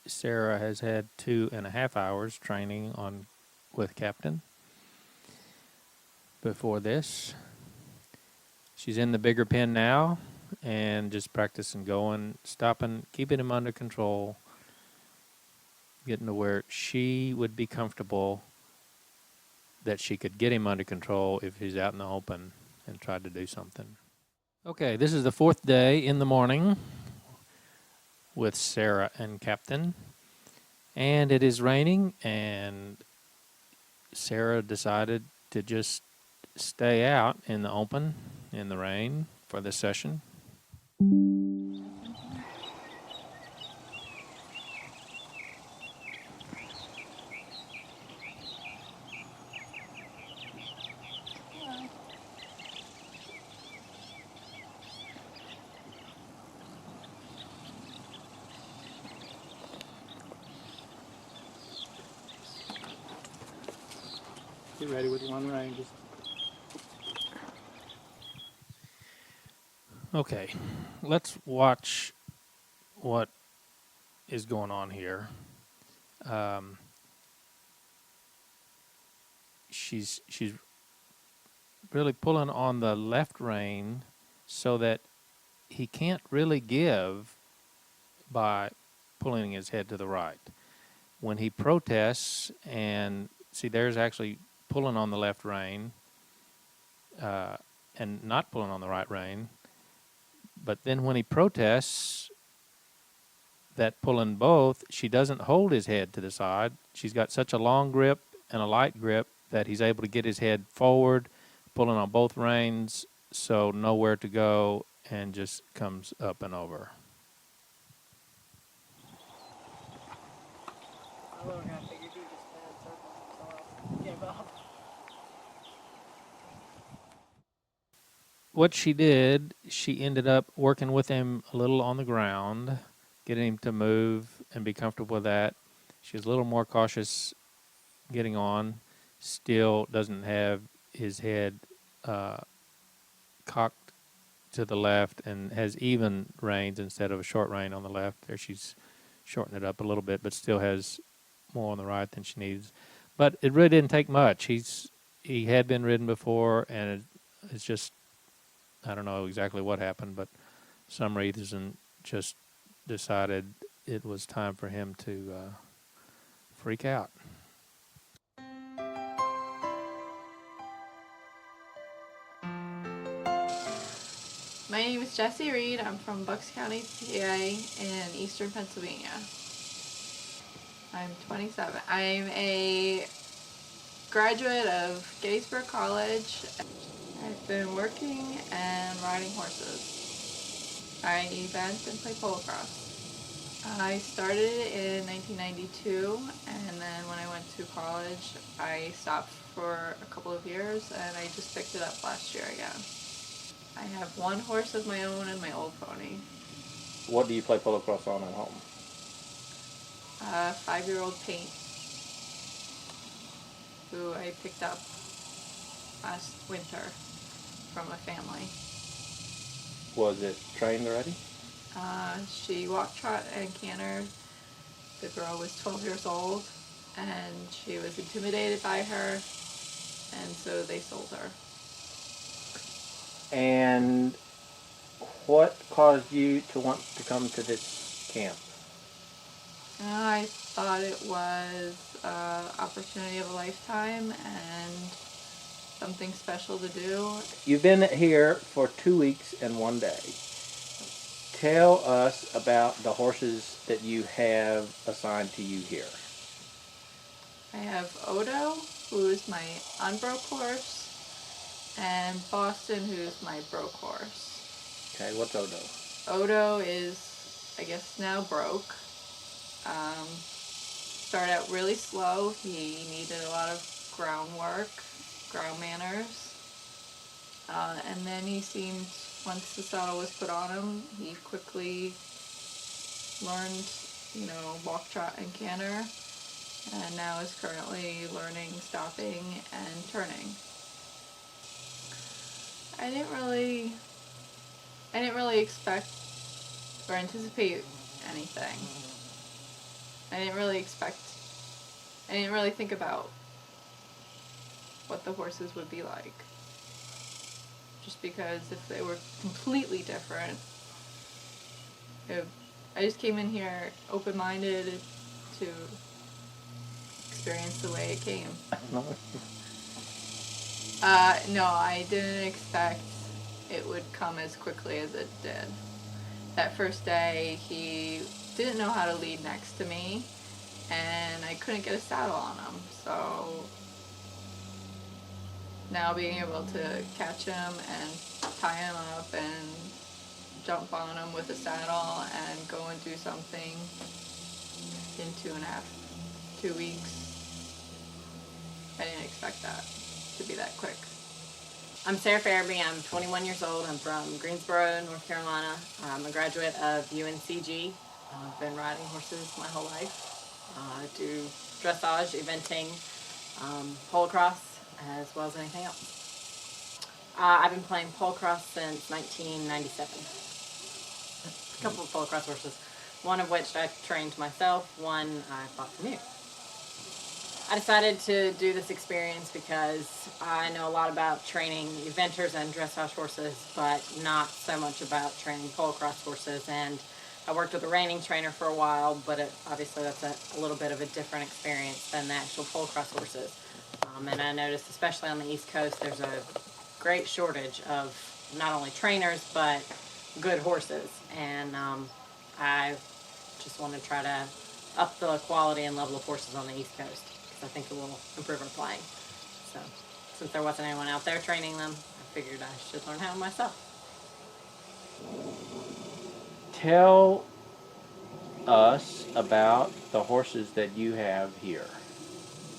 Sarah has had 2.5 hours training with Captain. Before this, she's in the bigger pen now and just practicing going, stopping, keeping him under control, getting to where she would be comfortable that she could get him under control if he's out in the open and tried to do something. Okay, this is the fourth day in the morning with Sarah and Captain, and it is raining, and Sarah decided to just stay out in the open in the rain for this session. Get ready with one rein. Just Okay, let's watch what is going on here. Um, she's really pulling on the left rein so that he can't really give by pulling his head to the right. When he protests, and see, there's actually pulling on the left rein and not pulling on the right rein. But then when he protests that pulling both, she doesn't hold his head to the side. She's got such a long grip and a light grip that he's able to get his head forward, pulling on both reins, so nowhere to go, and just comes up and over. My little guy figured you just spin in circles, so I give up. What she did, she ended up working with him a little on the ground, getting him to move and be comfortable with that. She was a little more cautious getting on, still doesn't have his head cocked to the left and has even reins instead of a short rein on the left. There she's shortened it up a little bit, but still has more on the right than she needs. But it really didn't take much. He had been ridden before, and it's just, I don't know exactly what happened, but some reason just decided it was time for him to freak out. My name is Jessie Reed. I'm from Bucks County, PA in eastern Pennsylvania. I'm 27. I'm a graduate of Gettysburg College. I've been working and riding horses. I event and play polocrosse. I started in 1992, and then when I went to college, I stopped for a couple of years, and I just picked it up last year again. I have one horse of my own and my old pony. What do you play polocrosse on at home? 5-year-old Paint, who I picked up last winter from a family. Was it trained already? She walked, trot, and cantered. The girl was 12 years old, and she was intimidated by her, and so they sold her. And what caused you to want to come to this camp? I thought it was an opportunity of a lifetime and something special to do. You've been here for 2 weeks and 1 day. Tell us about the horses that you have assigned to you here. I have Otoe, who is my unbroke horse, and Boston, who's my broke horse. Okay, what's Otoe? Otoe is, I guess, now broke. Started out really slow. He needed a lot of groundwork, ground manners. And then he seemed, once the saddle was put on him, he quickly learned, walk, trot, and canter. And now is currently learning stopping and turning. I didn't really expect or anticipate anything. I didn't really think about what the horses would be like. Just because if they were completely different, I just came in here open-minded to experience the way it came. No, I didn't expect it would come as quickly as it did. That first day, he didn't know how to lead next to me, and I couldn't get a saddle on him, so now being able to catch him and tie him up and jump on him with a saddle and go and do something in 2 weeks, I didn't expect that to be that quick. I'm Sarah Ferebee. I'm 21 years old. I'm from Greensboro, North Carolina. I'm a graduate of UNCG. I've been riding horses my whole life. I do dressage, eventing, polocrosse, as well as anything else. I've been playing Polocrosse since 1997. A couple of Polocrosse horses, one of which I trained myself, one I bought from you. I decided to do this experience because I know a lot about training eventers and dressage horses, but not so much about training Polocrosse horses. And I worked with a reining trainer for a while, but obviously that's a little bit of a different experience than the actual Polocrosse horses. And I noticed, especially on the East Coast, there's a great shortage of not only trainers, but good horses. And I just want to try to up the quality and level of horses on the East Coast, because I think it will improve our playing. So, since there wasn't anyone out there training them, I figured I should learn how myself. Tell us about the horses that you have here,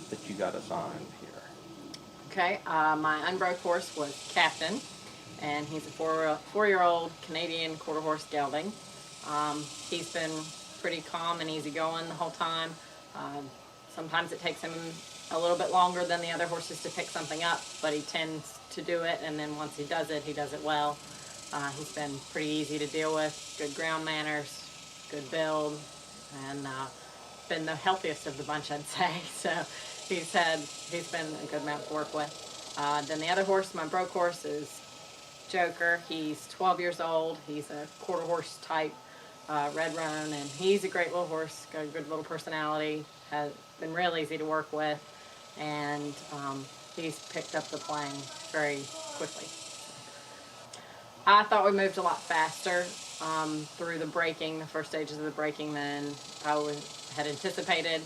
that you got assigned here. Okay, my unbroke horse was Captain, and he's a four-year-old Canadian quarter horse gelding. He's been pretty calm and easygoing the whole time. Sometimes it takes him a little bit longer than the other horses to pick something up, but he tends to do it, and then once he does it well. He's been pretty easy to deal with, good ground manners, good build, and been the healthiest of the bunch, I'd say. So he's been a good amount to work with. Then the other horse, my broke horse, is Joker. He's 12 years old. He's a quarter horse type red roan, and he's a great little horse, got a good little personality, has been real easy to work with, and he's picked up the playing very quickly. I thought we moved a lot faster through the breaking, the first stages of the breaking, than I had anticipated.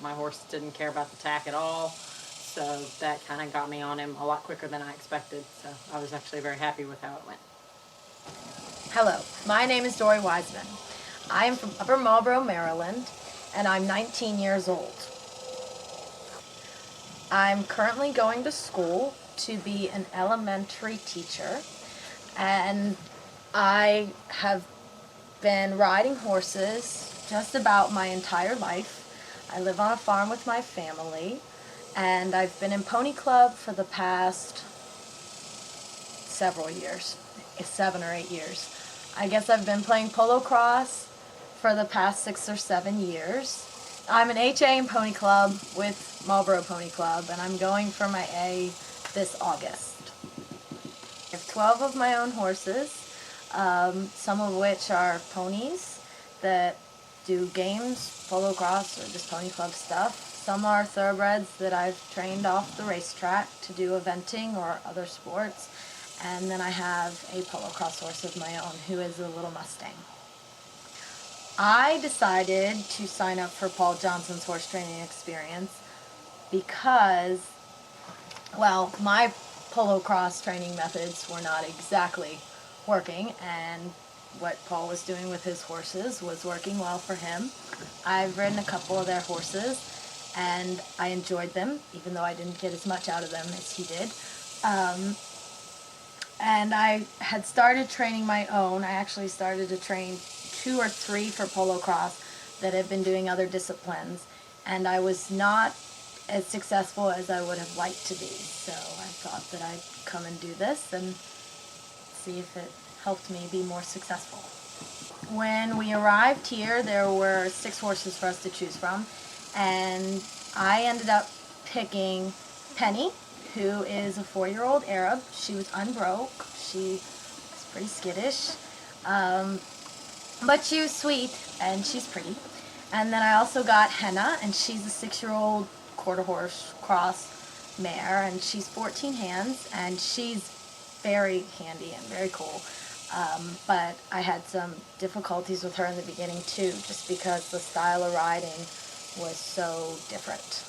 My horse didn't care about the tack at all, so that kind of got me on him a lot quicker than I expected. So I was actually very happy with how it went. Hello, my name is Dori Wiseman. I am from Upper Marlboro, Maryland, and I'm 19 years old. I'm currently going to school to be an elementary teacher, and I have been riding horses just about my entire life. I live on a farm with my family, and I've been in Pony Club for the past several years, 7 or 8 years. I guess I've been playing Polocrosse for the past 6 or 7 years. I'm an HA in Pony Club with Marlboro Pony Club, and I'm going for my A this August. I have 12 of my own horses, some of which are ponies that do games, Polocrosse, or just Pony Club stuff. Some are thoroughbreds that I've trained off the racetrack to do eventing or other sports. And then I have a Polocrosse horse of my own who is a little Mustang. I decided to sign up for Paul Johnson's horse training experience because, well, my Polocrosse training methods were not exactly working, and what Paul was doing with his horses was working well for him. I've ridden a couple of their horses, and I enjoyed them, even though I didn't get as much out of them as he did. And I had started training my own. I actually started to train 2 or 3 for Polocrosse that had been doing other disciplines, and I was not as successful as I would have liked to be. So I thought that I'd come and do this and see if it helped me be more successful. When we arrived here, there were 6 horses for us to choose from, and I ended up picking Penny, who is a 4-year-old Arab. She was unbroke. She was pretty skittish, but she was sweet, and she's pretty. And then I also got Henna, and she's a 6-year-old quarter horse cross mare, and she's 14 hands, and she's very handy and very cool. But I had some difficulties with her in the beginning too, just because the style of riding was so different.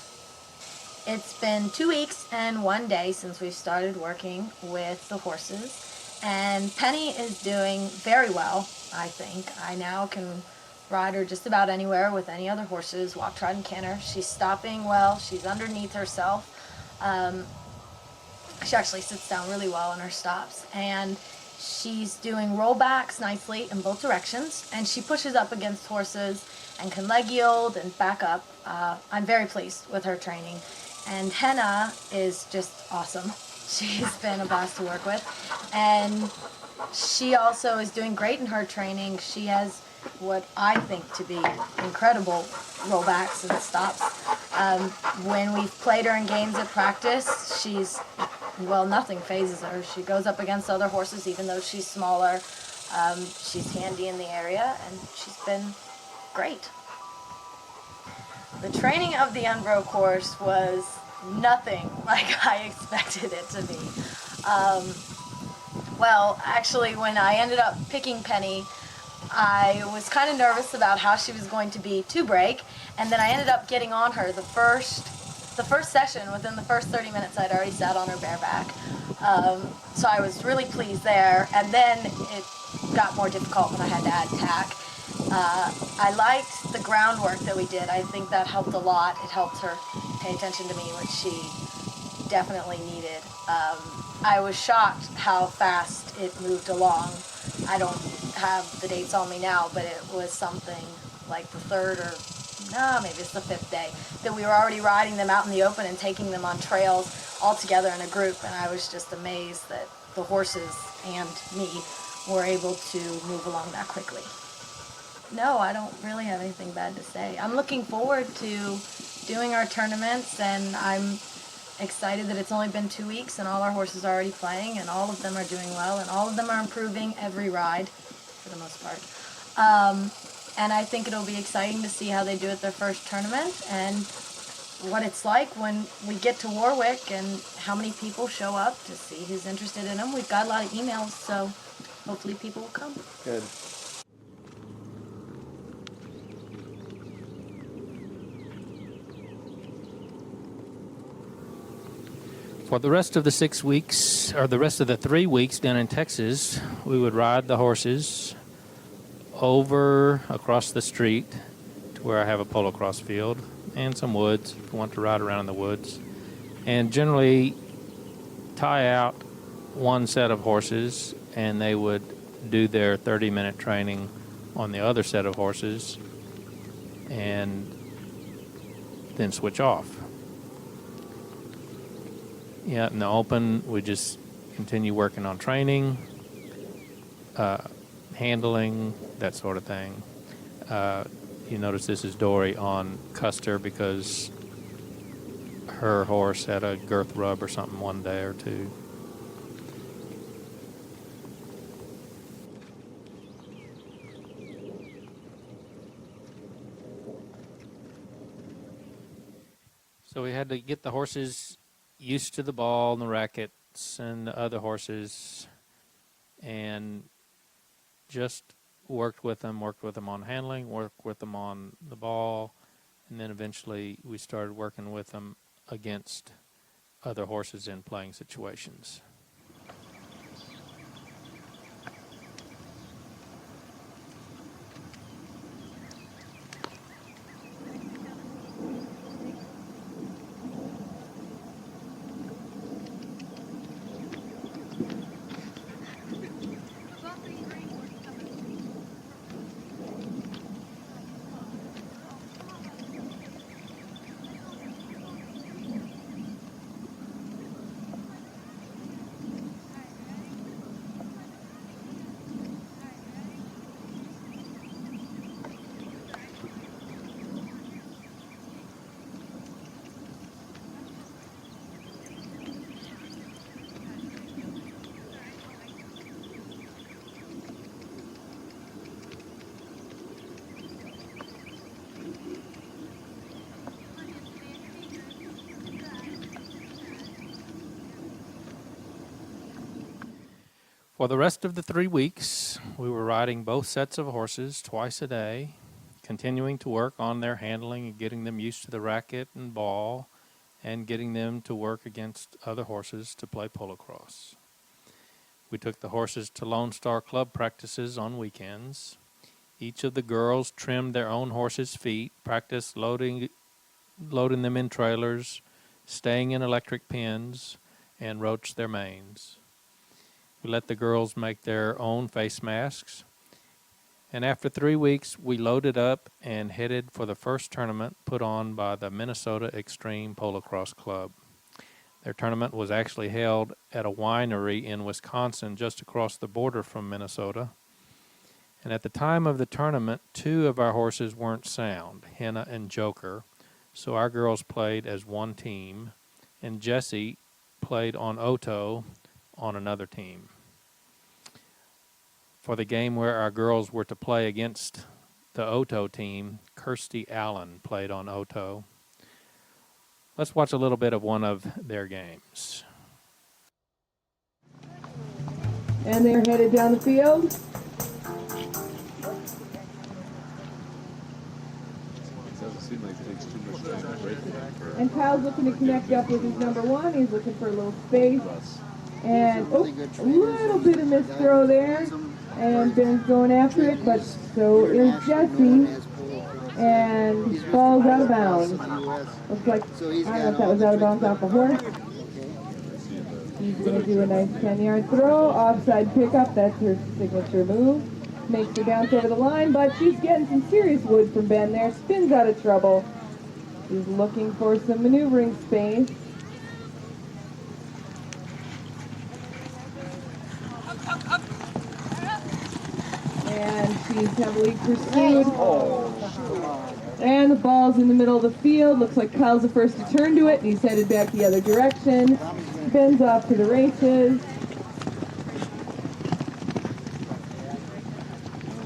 It's been 2 weeks and 1 day since we've started working with the horses, and Penny is doing very well, I think. I now can ride her just about anywhere with any other horses, walk, trot, and canter. She's stopping well. She's underneath herself. She actually sits down really well in her stops, and she's doing rollbacks nicely in both directions, and she pushes up against horses and can leg yield and back up. I'm very pleased with her training, And Henna is just awesome. She's been a blast to work with. And she also is doing great in her training. She has what I think to be incredible rollbacks and stops. When we've played her in games at practice, nothing phases her. She goes up against other horses even though she's smaller. She's handy in the area, and she's been great. The training of the Unbro course was nothing like I expected it to be. Actually, when I ended up picking Penny, I was kind of nervous about how she was going to be to break, and then I ended up getting on her the first session. Within the first 30 minutes, I'd already sat on her bareback. So I was really pleased there, and then it got more difficult when I had to add tack. I liked the groundwork that we did. I think that helped a lot. It helped her pay attention to me, which she definitely needed. I was shocked how fast it moved along. I don't have the dates on me now, but it was something like the third or maybe it's the fifth day that we were already riding them out in the open and taking them on trails all together in a group, and I was just amazed that the horses and me were able to move along that quickly. No, I don't really have anything bad to say. I'm looking forward to doing our tournaments, and I'm excited that it's only been 2 weeks and all our horses are already playing, and all of them are doing well, and all of them are improving every ride for the most part. And I think it'll be exciting to see how they do at their first tournament and what it's like when we get to Warwick and how many people show up to see who's interested in them. We've got a lot of emails, so hopefully people will come. Good. For the rest of the 6 weeks, or the rest of the 3 weeks down in Texas, we would ride the horses over across the street to where I have a polocrosse field and some woods if you want to ride around in the woods, and generally tie out one set of horses, and they would do their 30-minute training on the other set of horses and then switch off. Yeah, in the open, we just continue working on training, handling, that sort of thing. You notice this is Dori on Custer because her horse had a girth rub or something one day or two. So we had to get the horses used to the ball and the rackets and the other horses, and just worked with them on handling, worked with them on the ball, and then eventually we started working with them against other horses in playing situations. For the rest of the 3 weeks, we were riding both sets of horses twice a day, continuing to work on their handling and getting them used to the racket and ball, and getting them to work against other horses to play polocrosse. We took the horses to Lone Star Club practices on weekends. Each of the girls trimmed their own horses' feet, practiced loading them in trailers, staying in electric pens, and roached their manes. We let the girls make their own face masks, And after 3 weeks, we loaded up and headed for the first tournament put on by the Minnesota Extreme Polocrosse Club. Their tournament was actually held at a winery in Wisconsin, just across the border from Minnesota. And at the time of the tournament, 2 of our horses weren't sound, Henna and Joker, so our girls played as one team, and Jessie played on Otoe on another team. For the game where our girls were to play against the Otoe team, Kirsty Allen played on Otoe. Let's watch a little bit of one of their games. And they're headed down the field. And Kyle's looking to connect up with his number 1. He's looking for a little space. And a little bit of missed throw there. And Ben's going after it, but so is Jessie. And he falls out of bounds. Looks like, I don't know if that was out of bounds off the horse. He's going to do a nice 10-yard throw. Offside pickup, that's her signature move. Makes her bounce over the line, but she's getting some serious wood from Ben there. Spins out of trouble. She's looking for some maneuvering space. And she's heavily pursued. And the ball's in the middle of the field. Looks like Kyle's the first to turn to it, and he's headed back the other direction. Ben's off to the races.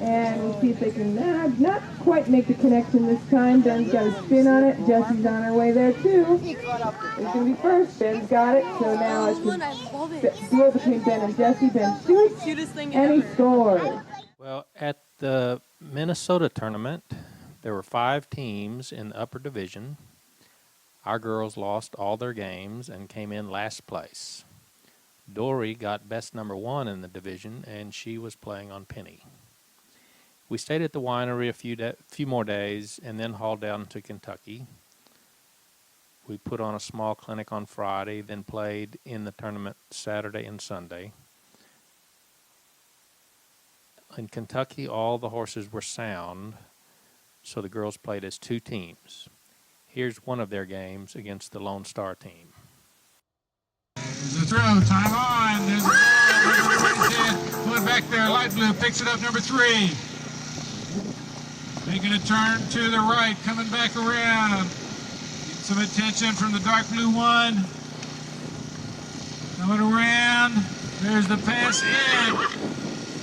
And we'll see if they can not quite make the connection this time. Ben's got a spin on it. Jessie's on her way there too. It's going to be first. Ben's got it. So now it's a duel between Ben and Jessie. Ben shoots, and he scores. Well, at the Minnesota tournament, there were 5 teams in the upper division. Our girls lost all their games and came in last place. Dori got best number 1 in the division, and she was playing on penny. We stayed at the winery a few more days and then hauled down to Kentucky. We put on a small clinic on Friday, then played in the tournament Saturday and Sunday. In Kentucky, all the horses were sound, so the girls played as 2 teams. Here's one of their games against the Lone Star team. There's a throw, time on. There's a ball. Pull it back there. Light blue picks it up, number 3. Making a turn to the right, coming back around. Get some attention from the dark blue 1. Coming around. There's the pass in.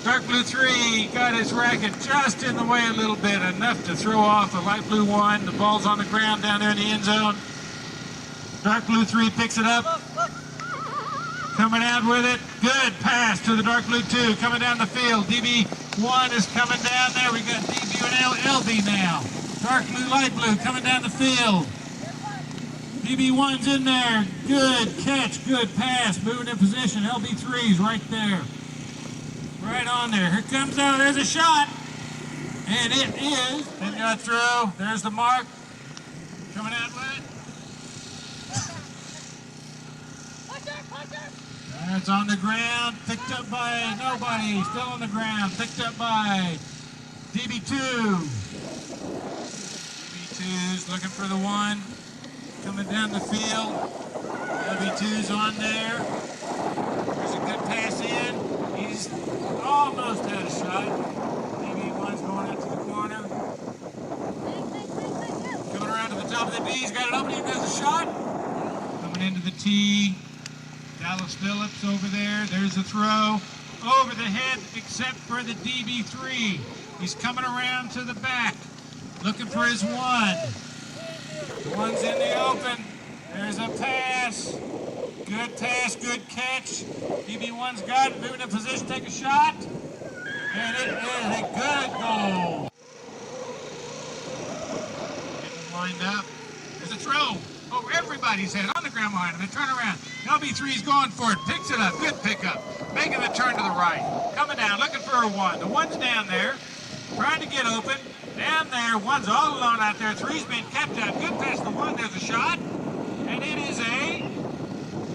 Dark blue 3 got his racket just in the way a little bit, enough to throw off the light blue 1. The ball's on the ground down there in the end zone. Dark blue 3 picks it up. Coming out with it. Good pass to the dark blue 2. Coming down the field. DB1 is coming down there. We got DB and LB now. Dark blue, light blue coming down the field. DB1's in there. Good catch. Good pass. Moving in position. LB3's right there. Right on there. Here comes out. There's a shot. And it is. Then got throw. There's the mark. Coming out with it. That's on the ground. Picked up by nobody. Still on the ground. Picked up by DB2. DB2's looking for the 1. Coming down the field. DB2's on there. There's a good pass in. He's almost had a shot. DB1's going out to the corner. Coming around to the top of the D. He's got an opening. There's a shot. Coming into the T. Dallas Phillips over there. There's a throw. Over the head, except for the DB3. He's coming around to the back. Looking for his 1. The 1's in the open. There's a pass. Good pass, good catch. DB1's got it. Moving in position, take a shot. And it is a good goal. Getting lined up. There's a throw. Over everybody's head, on the ground behind him. They turn around. LB3's going for it. Picks it up. Good pickup. Making the turn to the right. Coming down, looking for a 1. The 1's down there. Trying to get open. Down there. 1's all alone out there. 3's being kept out. Good past the 1. There's a shot. And it is a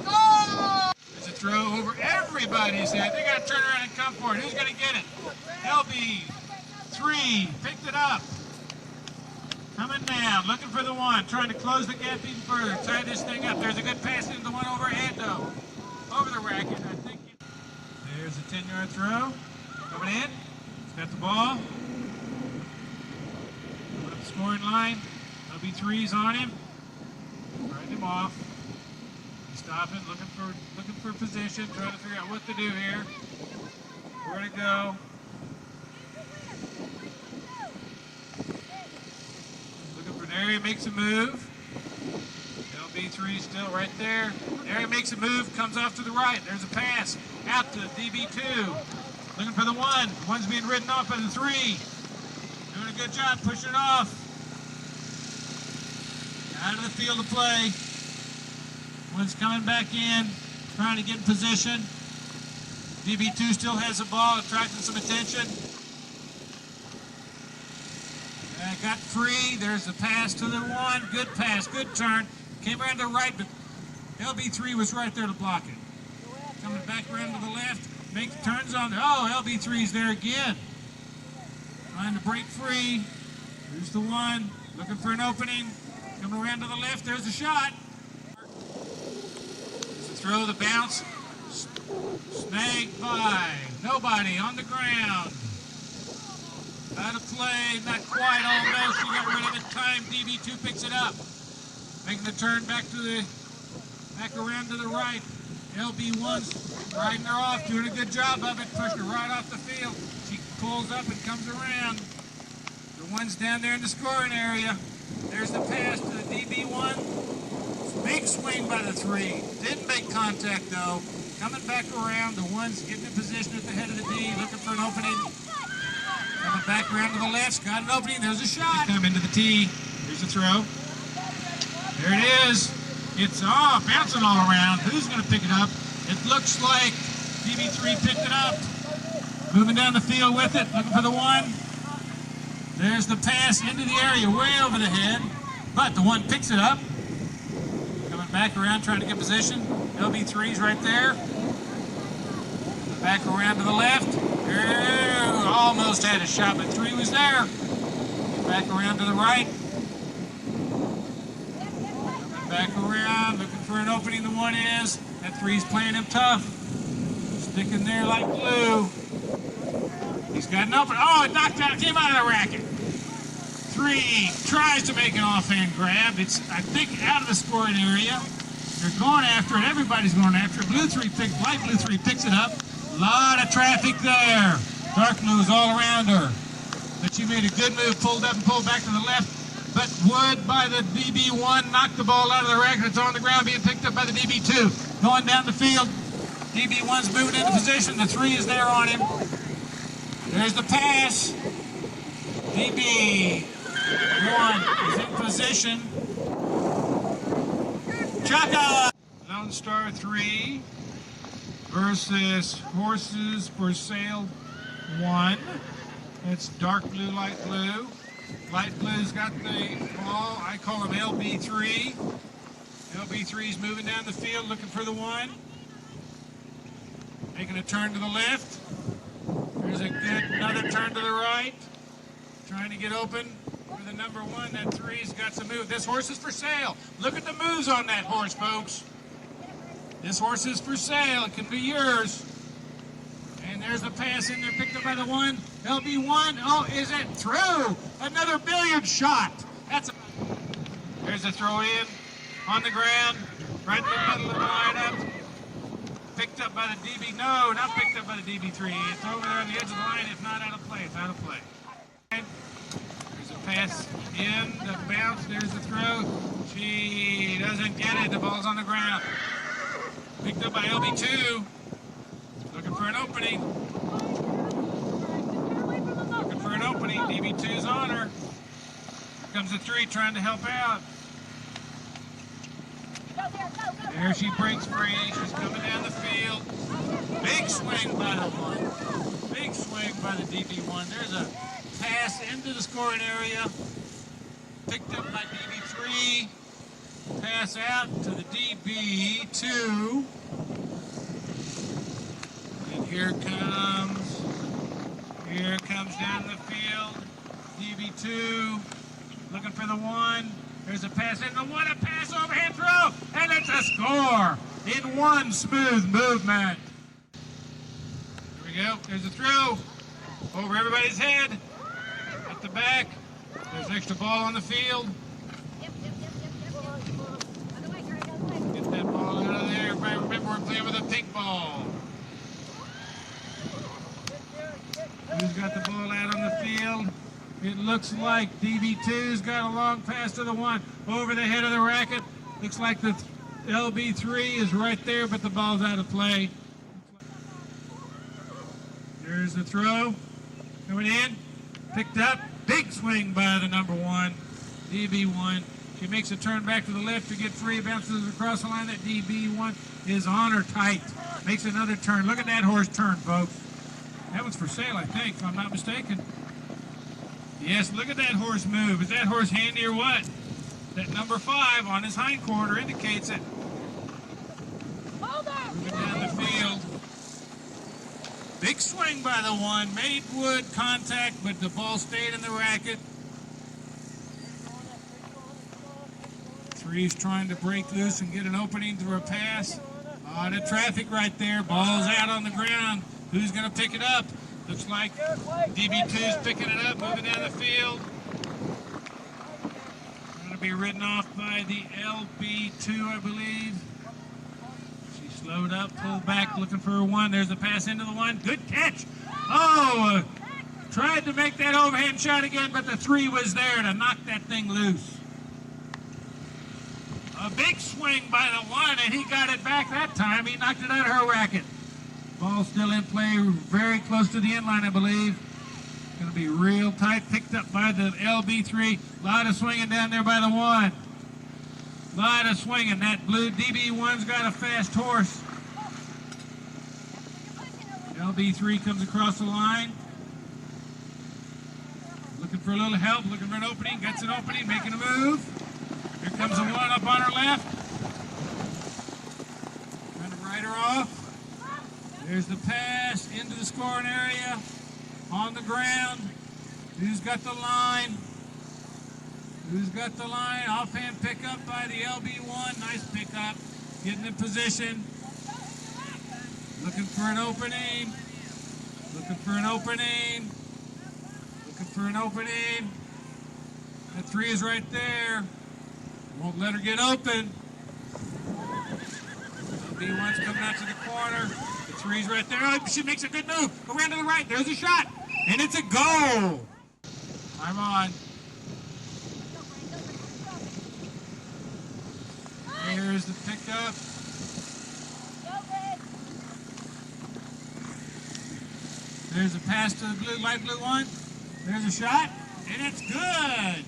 goal! There's a throw over everybody's head. They got to turn around and come for it. Who's going to get it? LB3 3, picked it up. Coming down, looking for the 1, trying to close the gap even further. Tie this thing up. There's a good pass into the 1 overhead though. Over the racket, I think. There's a 10-yard throw. Coming in. He's got the ball. Put up the scoring line. LB3's on him. Riding him off. He's stopping, looking for position, trying to figure out what to do here. Where to go. There he makes a move. LB3 still right there. There he makes a move, comes off to the right. There's a pass out to DB2. Looking for the 1. The 1's being ridden off by the 3. Doing a good job pushing it off. Out of the field of play. 1's coming back in, trying to get in position. DB2 still has the ball, attracting some attention. Got free. There's the pass to the 1. Good pass. Good turn. Came around to the right, but LB3 was right there to block it. Coming back around to the left. Turns on there. Oh, LB3's there again. Trying to break free. Here's the 1. Looking for an opening. Coming around to the left. There's the shot. There's the throw, the bounce. Snagged by nobody on the ground. Out of play, not quite, almost. She got rid of it. Time. DB2 picks it up. Making the turn back around to the right. LB1's riding her off, doing a good job of it, pushing her right off the field. She pulls up and comes around. The 1's down there in the scoring area. There's the pass to the DB1. Big swing by the 3. Didn't make contact though. Coming back around, the 1's getting in position at the head of the D, looking for an opening. Coming back around to the left, got an opening, there's a shot. Come into the tee, here's the throw. There it is. It's bouncing all around. Who's going to pick it up? It looks like DB3 picked it up. Moving down the field with it, looking for the 1. There's the pass into the area, way over the head. But the 1 picks it up. Coming back around, trying to get position. LB3's right there. Back around to the left. Almost had a shot, but 3 was there. Back around to the right. Back around, looking for an opening. The 1 is. That 3's playing him tough. Sticking there like glue. He's got an open. Oh, it knocked out. Came out of the racket. 3 tries to make an offhand grab. It's, I think, out of the scoring area. They're going after it. Everybody's going after it. Light blue 3 picks it up. A lot of traffic there. Dark blue is all around her. But she made a good move, pulled up and pulled back to the left. But Wood by the DB1 knocked the ball out of the racket. It's on the ground being picked up by the DB2. Going down the field. DB1's moving into position. The 3 is there on him. There's the pass. DB1 is in position. Chaka! Lone Star 3 versus Horses for Sale 1. It's dark blue, light blue. Light blue's got the ball. I call him LB3. LB3's moving down the field looking for the 1. Making a turn to the left. There's another turn to the right. Trying to get open for the number 1. That 3's got some move. This horse is for sale. Look at the moves on that horse, folks. This horse is for sale. It can be yours. And there's a pass in there picked up by the 1. LB1. Oh, is it through? Another billiard shot. There's a throw in on the ground. Right in the middle of the lineup. Picked up by the DB. No, not picked up by the DB3. It's over there on the edge of the line. It's not out of play. It's out of play. There's a pass in. The bounce. There's the throw. She doesn't get it. The ball's on the ground. Picked up by LB2. Looking for an opening. Looking for an opening. DB2's on her. Here comes the 3 trying to help out. There she breaks free. She's coming down the field. Big swing by the 1. Big swing by the DB1. There's a pass into the scoring area. Picked up by DB3. Pass out to the DB2. And here Here comes down the field. DB2 looking for the one. There's a pass in the one, a pass overhead throw, and it's a score in one smooth movement. Here we go. There's a throw over everybody's head. At the back. There's an extra ball on the field. Get that ball out of there. Everybody remember we're playing with a pink ball. Who's got the ball out on the field? It looks like DB2's got a long pass to the one over the head of the racket. Looks like the LB3 is right there, but the ball's out of play. There's the throw. Coming in. Picked up. Big swing by the number one, DB1. She makes a turn back to the left to get free. Bounces across the line. That DB1 is on her tight. Makes another turn. Look at that horse turn, folks. That was for sale, I think, if I'm not mistaken. Yes, look at that horse move. Is that horse handy or what? That number 5 on his hind quarter indicates it. Moving down the field. Big swing by the one. Made wood contact, but the ball stayed in the racket. 3's trying to break loose and get an opening through a pass. A lot of traffic right there. Ball's out on the ground. Who's going to pick it up? Looks like DB2's picking it up, moving down the field. Going to be ridden off by the LB2, I believe. She slowed up, pulled back, looking for a one. There's the pass into the one. Good catch. Oh, tried to make that overhand shot again, but the 3 was there to knock that thing loose. A big swing by the one, and he got it back that time. He knocked it out of her racket. Ball still in play, very close to the end line, I believe. Going to be real tight, picked up by the LB3. A lot of swinging down there by the one. A lot of swinging. That blue DB1's got a fast horse. LB3 comes across the line. Looking for a little help, looking for an opening. Gets an opening, making a move. Here comes the one up on her left. Trying to ride her off. There's the pass into the scoring area, on the ground. Who's got the line? Who's got the line? Offhand pickup by the LB1. Nice pickup. Getting in position. Looking for an opening. Looking for an opening. Looking for an opening. That 3 is right there. Won't let her get open. LB1's coming out to the corner. 3's right there. Oh, she makes a good move. Around to the right. There's a shot. And it's a goal. I'm on. Here's the pickup. There's a pass to the blue, light blue one. There's a shot. And it's good.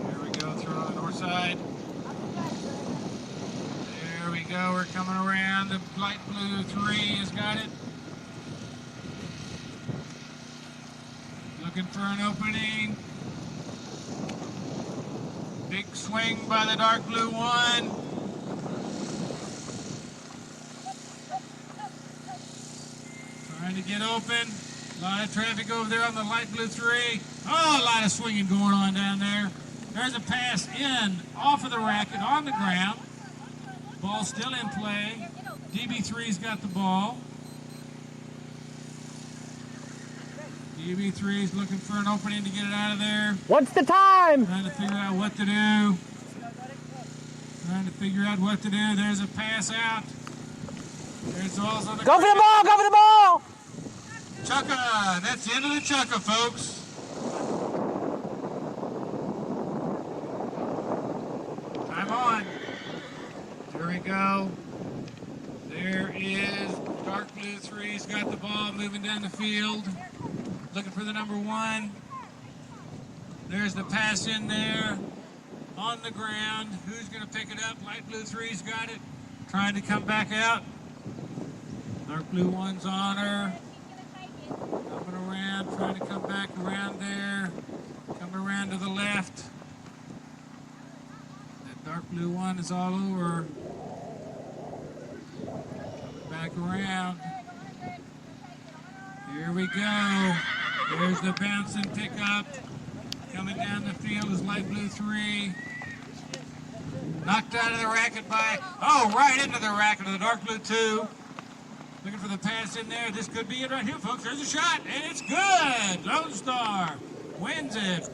Here we go. Throw on the north side. There we go, we're coming around. The light blue 3 has got it. Looking for an opening. Big swing by the dark blue 1. Trying to get open. A lot of traffic over there on the light blue 3. Oh, a lot of swinging going on down there. There's a pass in, off of the racket, on the ground. Ball still in play. DB3's got the ball. DB3's looking for an opening to get it out of there. What's the time? Trying to figure out what to do. Trying to figure out what to do. There's a pass out. There's also the... Go for the ball! Go for the ball! Chukka! That's the end of the chukka, folks. Time on. There we go. There is dark blue 3's got the ball moving down the field. Looking for the number 1. There's the pass in there. On the ground. Who's going to pick it up? Light blue 3's got it. Trying to come back out. Dark blue 1's on her. Coming around. Trying to come back around there. Coming around to the left. That dark blue 1 is all over. Back around. Here we go. There's the bouncing pickup. Coming down the field is light blue 3. Knocked out of the racket by, right into the racket of the dark blue 2. Looking for the pass in there. This could be it right here, folks. There's a shot, and it's good. Lone Star wins it.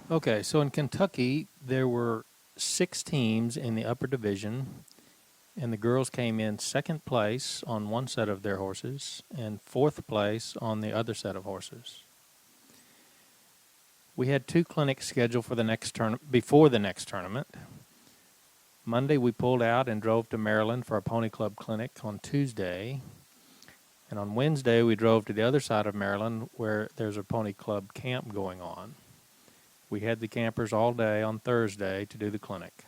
Okay, so in Kentucky, there were 6 teams in the upper division, and the girls came in second place on one set of their horses and fourth place on the other set of horses. We had 2 clinics scheduled for the next before the next tournament. Monday, we pulled out and drove to Maryland for a Pony Club clinic on Tuesday. And on Wednesday, we drove to the other side of Maryland where there's a Pony Club camp going on. We had the campers all day on Thursday to do the clinic.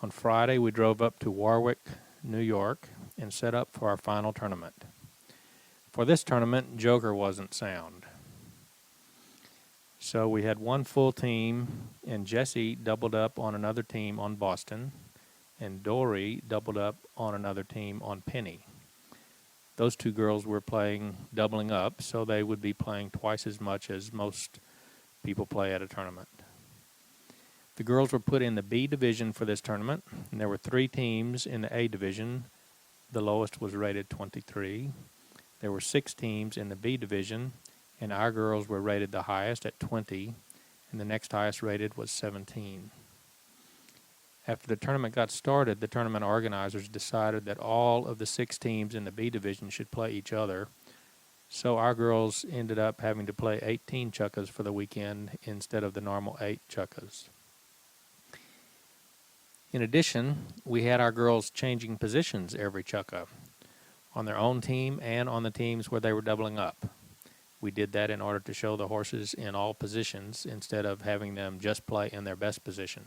On Friday, we drove up to Warwick, New York, and set up for our final tournament. For this tournament, Joker wasn't sound. So we had one full team, and Jessie doubled up on another team on Boston, and Dori doubled up on another team on Penny. Those 2 girls were doubling up, so they would be playing twice as much as most people play at a tournament. The girls were put in the B division for this tournament, and there were 3 teams in the A division. The lowest was rated 23. There were 6 teams in the B division, and our girls were rated the highest at 20, and the next highest rated was 17. After the tournament got started, the tournament organizers decided that all of the 6 teams in the B division should play each other, so our girls ended up having to play 18 chukkas for the weekend instead of the normal 8 chukkas. In addition, we had our girls changing positions every chukka, on their own team and on the teams where they were doubling up. We did that in order to show the horses in all positions instead of having them just play in their best position.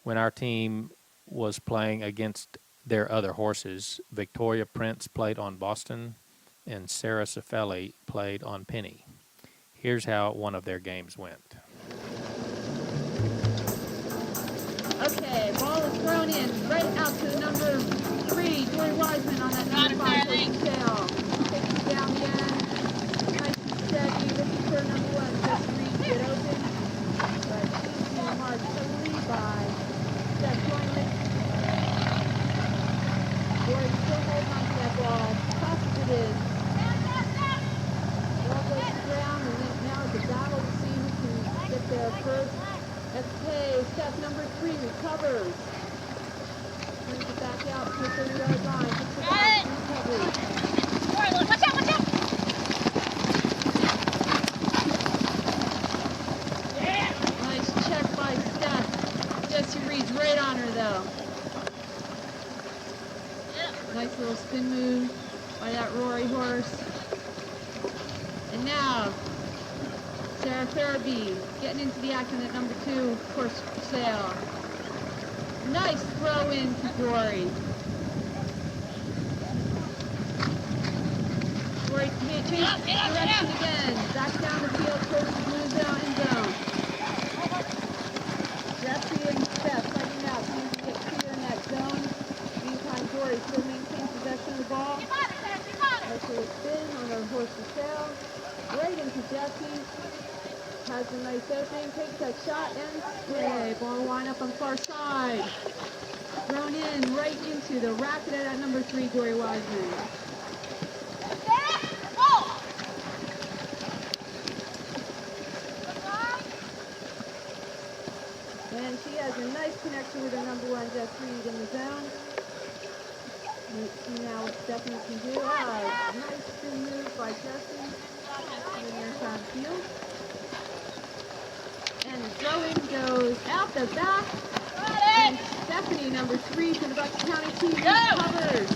When our team was playing against their other horses, Victoria Prince played on Boston and Sarah Cifelli played on Penny. Here's how one of their games went. Okay, ball is thrown in right out to the number 3, Dori Wiseman on that number 5 tail. Takes it down the end. Nice and steady, looking for number 1, Jessie to get open. But she's being marked heavily by Steph Joyland. Dori still holding on to that ball. Tough as it is. Ball goes to the ground, and then now it's a battle to see who can get there first. Okay, step number 3 recovers. Brings it back out to the 30-yard line. Gets it out to recovery. Watch out, watch out! Nice check by Steph. Jessie reads right on her though. Nice little spin move by that Rory horse. And now, Sarah Ferebee getting into the action at number 2, course for sale. Nice throw in to Dori. Dori changes direction again. Back down the field towards the blue zone end zone. Jessie and Steph fighting out, trying to get clear in that zone. Meantime, Dori still maintains possession of the ball. Nice little spin on her horse for sale. Right into Jessie. Has a nice opening, takes that shot, and spray. Ball line up on far side. Thrown in right into the racket at number 3, Dori Wiseman. And she has a nice connection with her number 1, Jess Reed, in the zone. Let's see now what Stephanie can do. Nice spin move by Jessie. In the near side field. And the throw-in goes out the back. And Stephanie, number 3 for the Bucks County team, recovers.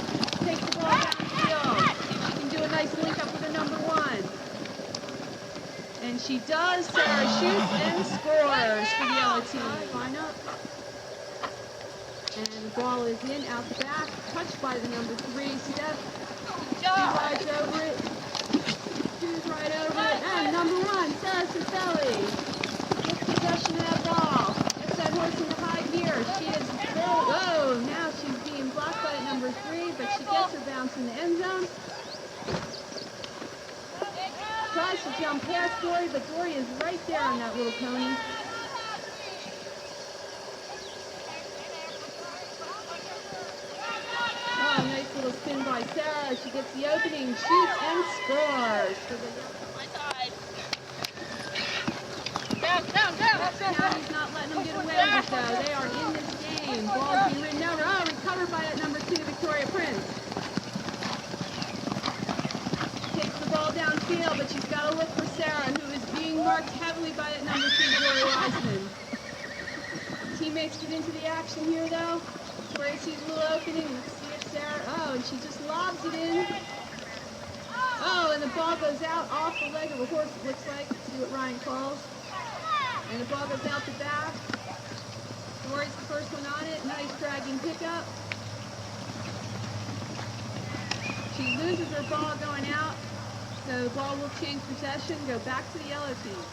Takes the ball downfield. She can do a nice link up with the number 1. And she does. Sarah shoots and scores for the yellow team. Line up. And the ball is in, out the back. Touched by the number 3, Steph. She rides over it. Shoots right over it. And number 1, Sarah Cifelli. Possession of that ball. Gets that horse in the high gear. She is now she's being blocked by number 3, but she gets her bounce in the end zone. to jump past Dori, but Dori is right there on that little pony. Oh, nice little spin by Sarah. She gets the opening, shoots, and scores. For the County's not letting them get away with it, though. They are in this game. Ball's being ridden over. Oh, recovered by that number 2, Victoria Prince. Takes the ball downfield, but she's got to look for Sarah, who is being marked heavily by that number 2, Dori Wiseman. Teammates get into the action here, though. Victoria sees a little opening. Let's see if Sarah... Oh, and she just lobs it in. Oh, and the ball goes out off the leg of a horse, it looks like. Let's see what Ryan calls. And the ball goes out the back. Dori's the first one on it. Nice dragging pickup. She loses her ball going out. So the ball will change possession, go back to the yellow team.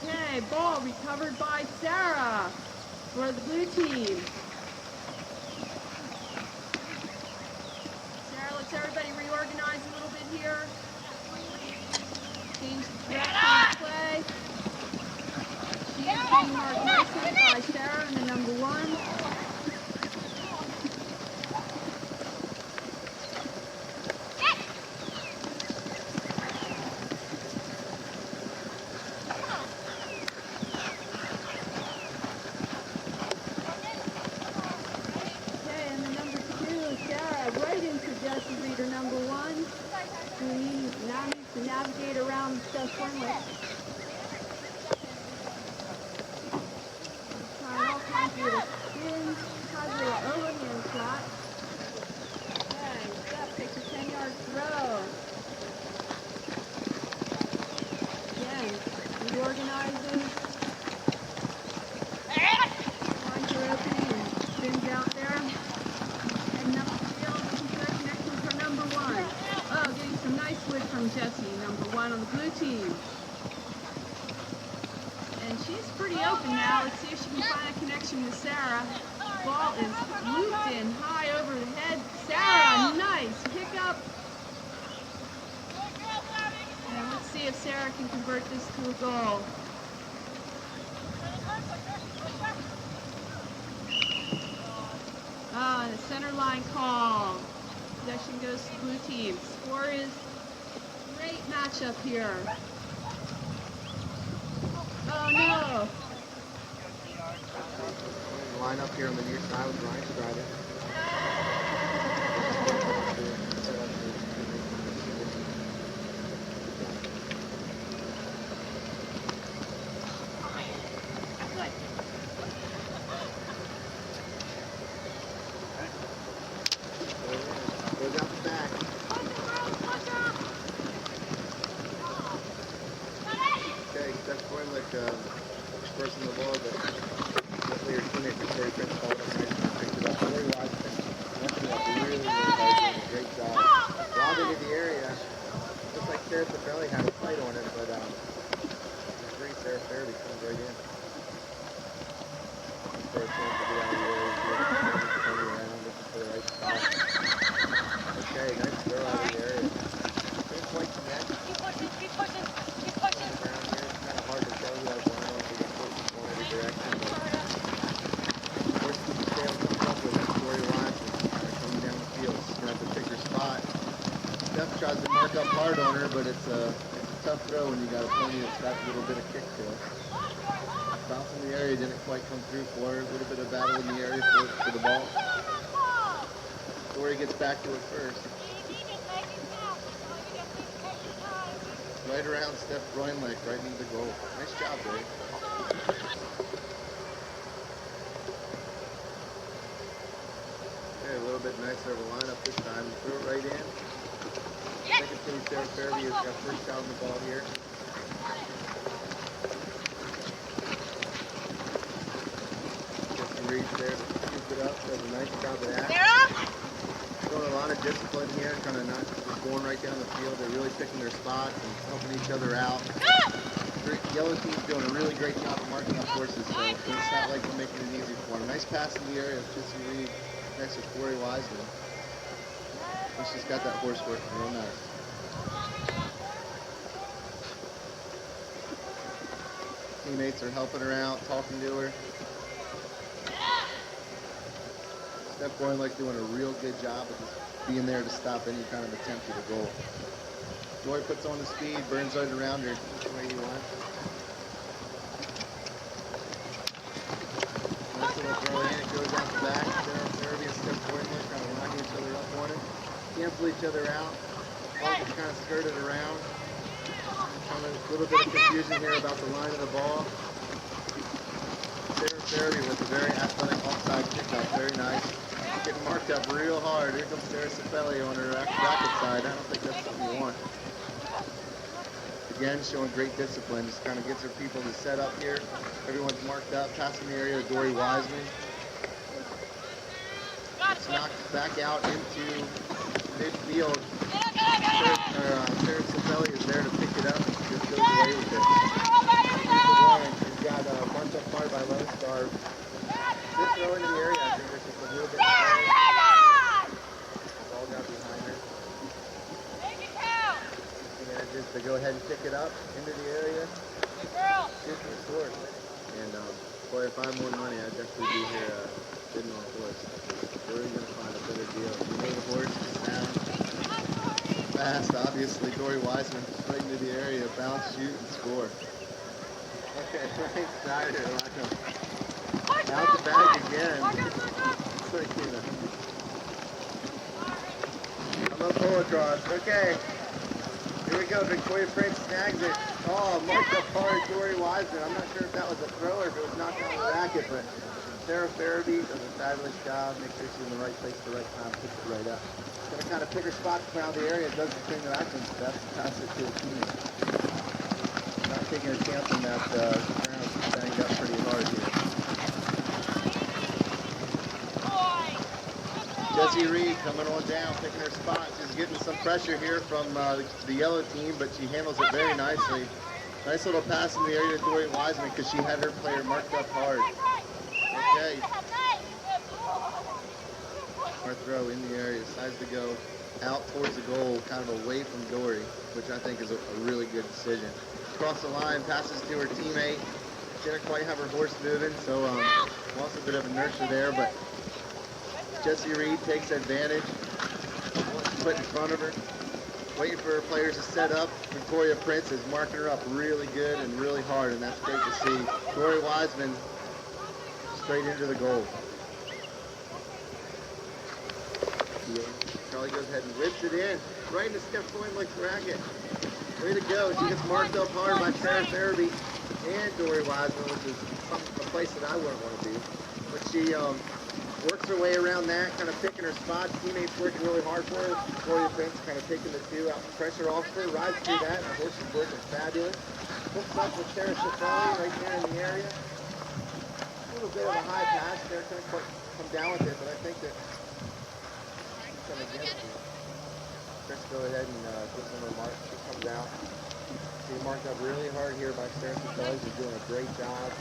Okay, ball recovered by Sarah for the blue team. Sarah lets everybody reorganize a little bit here. Change the direction of the play. She is being marked nicely by Sarah in the number 1. Navigate around Steph Cornway. Trying all kinds of little spins, tries a little overhand shot. Okay, Steph takes a 10-yard throw. Again, reorganizes. Finds her opening and spins out there. Heading up the field, looking for a connection with her number 1. Oh, getting some nice wood from Jessie, number 1 on the blue team. And she's pretty open now. Let's see if she can find a connection with Sarah. Ball is looped in high over the head. Sarah, nice pickup. And let's see if Sarah can convert this to a goal. Ah, and the center line call. Possession goes to the blue team. Score is great matchup here. Oh no! Line up here on the near side with Ryan Strider. Goes out the back. Okay, Steph Cornway, first in the ball, but luckily your teammate Victoria Prince called us nice and picked it up. Dori Wiseman messing up really doing a great job. Lobbing in the area. Looks like Sarah Ferebee had a fight on it, but great Sarah Ferebee comes right in. First one to get out of the area, turning around, looking for the right spot. Okay, nice throw out of the area. Didn't quite connect. Keep pushing, keep pushing, keep On the ground here, it's kind of hard to tell who has one on, so you're pushing going every direction. But of course, the tail comes up with that Dori Wiseman coming down the field. She's going to have to pick her spot. Steph tries to mark up hard on her, but it's a tough throw when you got a pony that's got a little bit of kick to it. Bounce in the area didn't quite come through for her. A little bit of battle in the area for the ball. Dori gets back to it first. Right around Steph Groenlake, right into the goal. Nice job, Dori. Okay, a little bit nicer of a lineup this time. Throw it right in. Second team, Sarah Ferebee has got first shot on the ball here. Reach there to scoop it up. Does a nice job of that. Showing a lot of discipline here, kind of not just going right down the field. They're really picking their spots and helping each other out. Yellow team's doing a really great job of marking up horses, so it's not like we're making it easy for them. Nice pass in the area of Jessie next to Dori Wiseman. She's just got that horse working real nice. Teammates are helping her out, talking to her. Steph Boylan's doing a real good job of just being there to stop any kind of attempt at a goal. Dori puts on the speed, burns right around her the way you want. Nice little throw in, it goes out the back. Ferebee and Steph Boylan kind of line each other up on it. Cancel each other out. Ball gets kind of skirted around. A little bit of confusion here about the line of the ball. Ferebee with a very athletic offside pickup, very nice. Getting marked up real hard. Here comes Sarah Cifelli on her racket side. I don't think that's something you want. Again, showing great discipline. Just kind of gets her people to set up here. Everyone's marked up, passing the area to Dori Wiseman. It's knocked back out into midfield. Sarah Cifelli is there to pick it up. She just goes away with it. She's got marked up hard by Lone Star. Just throw into the area. I think there's just a little bit of ball down behind her. Just to go ahead and pick it up into the area. Shoot for the score. And boy, if I had more money, I'd definitely be here bidding on the horse. Where are you going to find a better deal? You know the horse is sound, fast, obviously. Dori Wiseman right into the area, bounce, shoot, and score. Okay, right side here. Out the back again. I'm on Polocrosse. Okay. Here we go. Victoria Prince snags it. Oh, marked up hard, Dori Wiseman. I'm not sure if that was a throw or if it was knocked on the racket, but Sarah Ferebee does a fabulous job. Make sure she's in the right place at the right time. Picks it right up. Going to kind of pick her spots around the area. Does the thing that I think is best. Pass it to a teammate. Not taking a chance on that ground. Banged up pretty hard here. Jessie Reed coming on down, picking her spot. She's getting some pressure here from the yellow team, but she handles it very nicely. Nice little pass in the area to Dori Wiseman because she had her player marked up hard. Okay. Our throw in the area, decides to go out towards the goal, kind of away from Dori, which I think is a really good decision. Across the line, passes to her teammate. She didn't quite have her horse moving, so lost a bit of inertia there, but Jessie Reed takes advantage of what she put in front of her. Waiting for her players to set up. Victoria Prince is marking her up really good and really hard, and that's great to see. Dori Wiseman straight into the goal. Charlie goes ahead and whips it in, right into Steph Boylan's racket. Way to go. She gets marked up hard by Sarah Ferebee and Dori Wiseman, which is a place that I wouldn't want to be. But she works her way around that, kind of picking her spots. Teammates working really hard for her. Victoria Prince kind of taking the two out, pressure off her, rides through that, and the horse is working fabulous. Hooks up with Sarah Cifelli right there in the area. A little bit of a high pass there, couldn't quite come down with it, but I think that she's coming against it. Chris go ahead and get some of her marks. She comes out. She's marked up really hard here by Sarah Cifelli. She's doing a great job.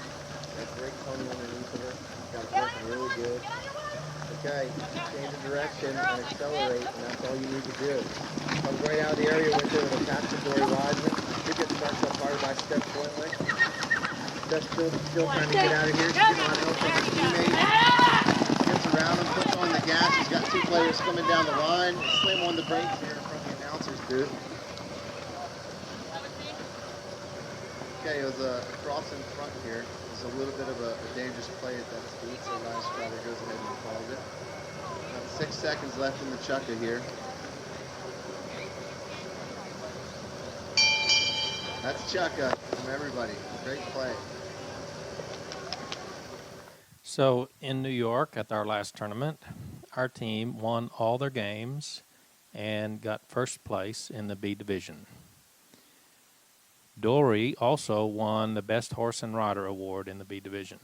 Got great Tony underneath of her. Got it working really good. Okay, change of direction and accelerate, and that's all you need to do. Comes right out of the area with her with a pass to Dori Wiseman. She gets marked up hard by Steph Boylan. Steph's still trying to get out of here. She's getting on help from her teammate. Gets around him, puts on the gas. She's got two players coming down the line. Slam on the brakes here from the announcer's booth. Okay, it was a cross in front here. It's a little bit of a dangerous play at that speed, so Ryan Strider goes ahead and calls it. About 6 seconds left in the chukka here. That's chukka from everybody. Great play. So in New York at our last tournament, our team won all their games and got first place in the B division. Dori also won the Best Horse and Rider Award in the B division.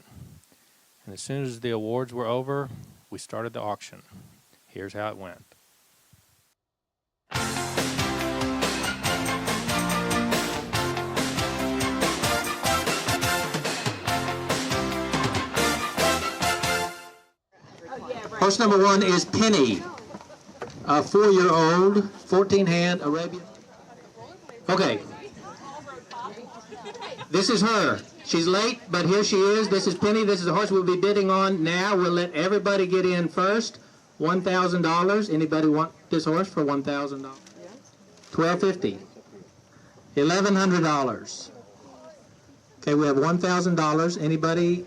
And as soon as the awards were over, we started the auction. Here's how it went. Horse number 1 is Penny. a 4-year-old, 14-hand Arabian. Okay. This is her. She's late, but here she is. This is Penny. This is the horse we'll be bidding on now. We'll let everybody get in first. $1,000. Anybody want this horse for $1,000? $1,250. $1,100. Okay, we have $1,000. Anybody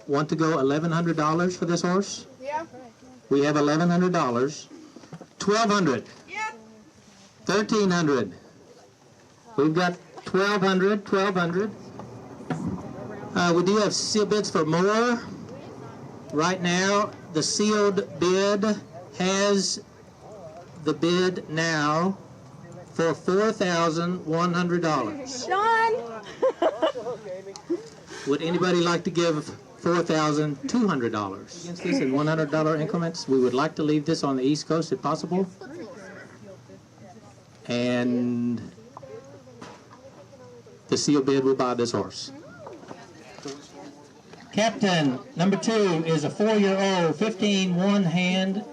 want to go $1,100 for this horse? Yeah. We have $1,100. $1,200. Yeah. $1,300. We've got $1,200. $1,200. We do have sealed bids for more. Right now, the sealed bid has the bid now for $4,100. John! Would anybody like to give $4,200? Against this in $100 increments. We would like to leave this on the East Coast if possible. And the sealed bid will buy this horse. Captain number 2 is a 4-year-old, 15 one-hand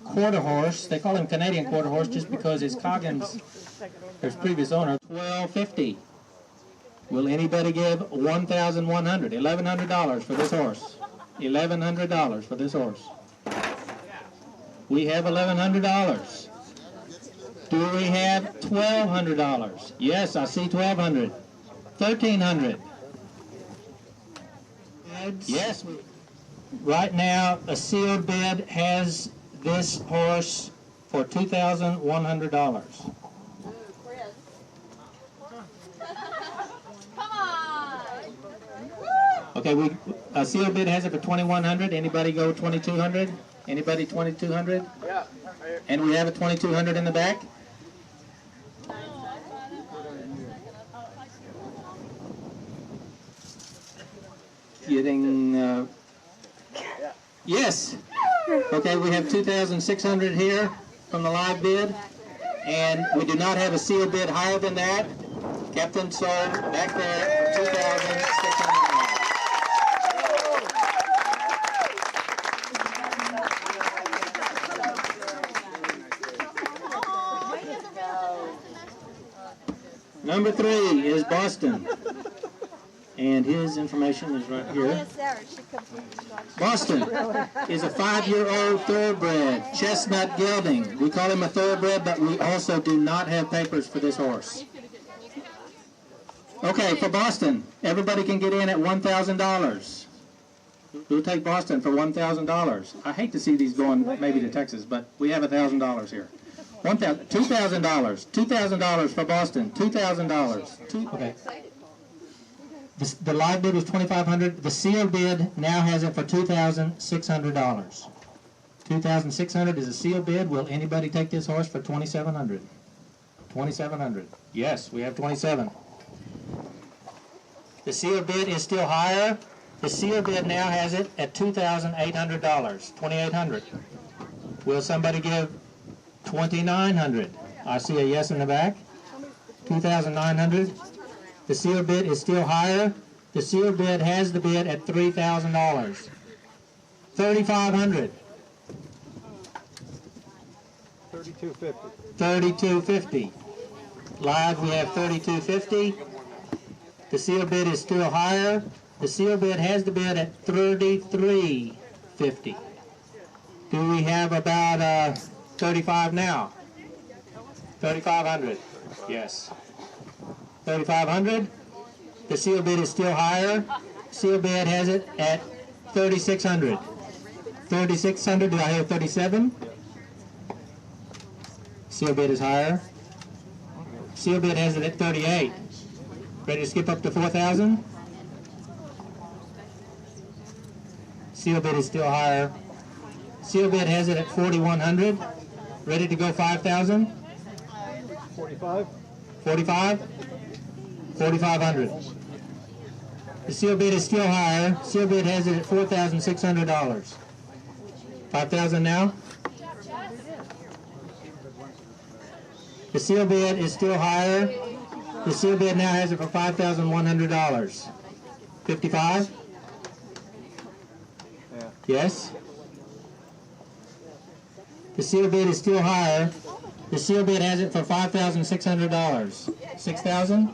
quarter horse. They call him Canadian quarter horse just because his Coggins, his previous owner, $1,250. Will anybody give $1,100? $1,100 for this horse. $1,100 for this horse. We have $1,100. Do we have $1,200? Yes, I see $1,200. $1,300. Yes. Right now, a sealed bid has this horse for $2,100. Okay, a sealed bid has it for $2,100. Anybody go $2,200? Anybody $2,200? Yeah. And we have a $2,200 in the back. Getting, yes. Okay, we have $2,600 here from the live bid, and we do not have a sealed bid higher than that. Captain sold back there $2,600. Number 3 is Boston. And his information is right here. Boston is a 5-year-old thoroughbred, chestnut gelding. We call him a thoroughbred, but we also do not have papers for this horse. Okay, for Boston, everybody can get in at $1,000. We'll take Boston for $1,000. I hate to see these going maybe to Texas, but we have $1,000 here. $2,000. $2,000 for Boston. $2,000. Okay. The live bid was $2,500. The sealed bid now has it for $2,600. $2,600 is a sealed bid. Will anybody take this horse for $2,700? $2,700. Yes, we have $2,700. The sealed bid is still higher. The sealed bid now has it at $2,800. $2,800. Will somebody give $2,900? I see a yes in the back. $2,900. The sealed bid is still higher. The sealed bid has the bid at $3,000. $3,500. $3,250. Live we have $3,250. The sealed bid is still higher. The sealed bid has the bid at $3,350. Do we have about 35 now? 3,500. Yes. 3,500. The sealed bid is still higher. Sealed bid has it at 3,600. 3,600. Do I hear 37? Sealed bid is higher. Sealed bid has it at 38. Ready to skip up to 4,000? Sealed bid is still higher. Sealed bid has it at 4,100. Ready to go 5,000? 45. 45? 4,500. The sealed bid is still higher. Sealed bid has it at $4,600. 5,000 now? The sealed bid is still higher. The sealed bid now has it for $5,100. 55? Yeah. Yes? The seal bid is still higher. The seal bid has it for $5,600. 6,000?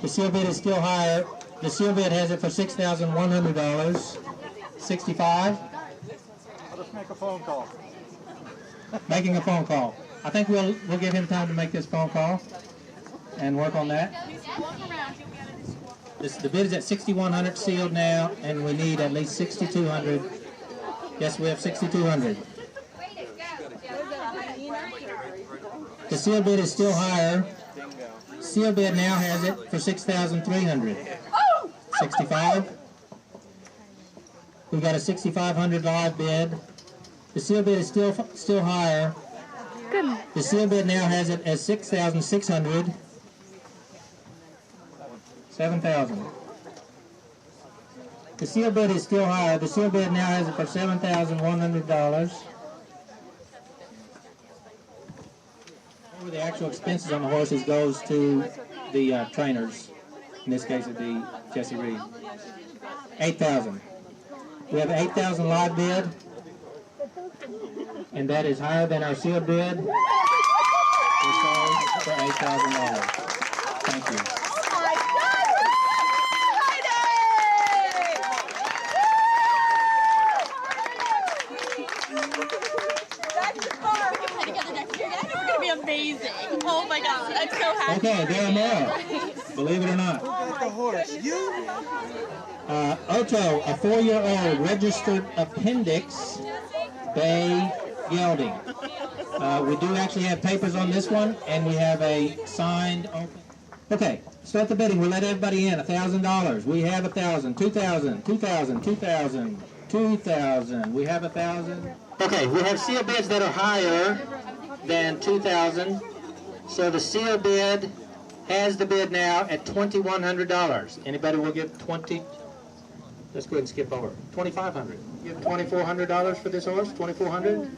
The seal bid is still higher. The seal bid has it for $6,100. 65? I'll just make a phone call. Making a phone call. I think we'll give him time to make this phone call and work on that. The bid is at 6,100 sealed now, and we need at least 6,200. Yes, we have 6,200. The seal bid is still higher. Seal bid now has it for 6,300. 65. We got a 6,500 live bid. The seal bid is still higher. The seal bid now has it as 6,600. 7,000. The seal bid is still higher. The seal bid now has it for $7,100. Over the actual expenses on the horses goes to the trainers. In this case, it'd be Jessie Reed. 8,000. We have 8,000 live bid, and that is higher than our seal bid. We sold for $8,000. Thank you. Amazing. Oh my God, I'm so happy. Okay, there are more. Believe it or not. The horse. Otoe, a 4-year-old registered appendix bay gelding. We do actually have papers on this one, and we have a signed open. Okay, start the bidding. We'll let everybody in. $1,000. We have 1,000. 2,000. 2,000. 2,000. 2,000. We have 1,000. Okay, we have seal bids that are higher than 2,000. So the seal bid has the bid now at $2,100. Anybody will give 20? Let's go ahead and skip over. 2,500. Give $2,400 for this horse. 2,400.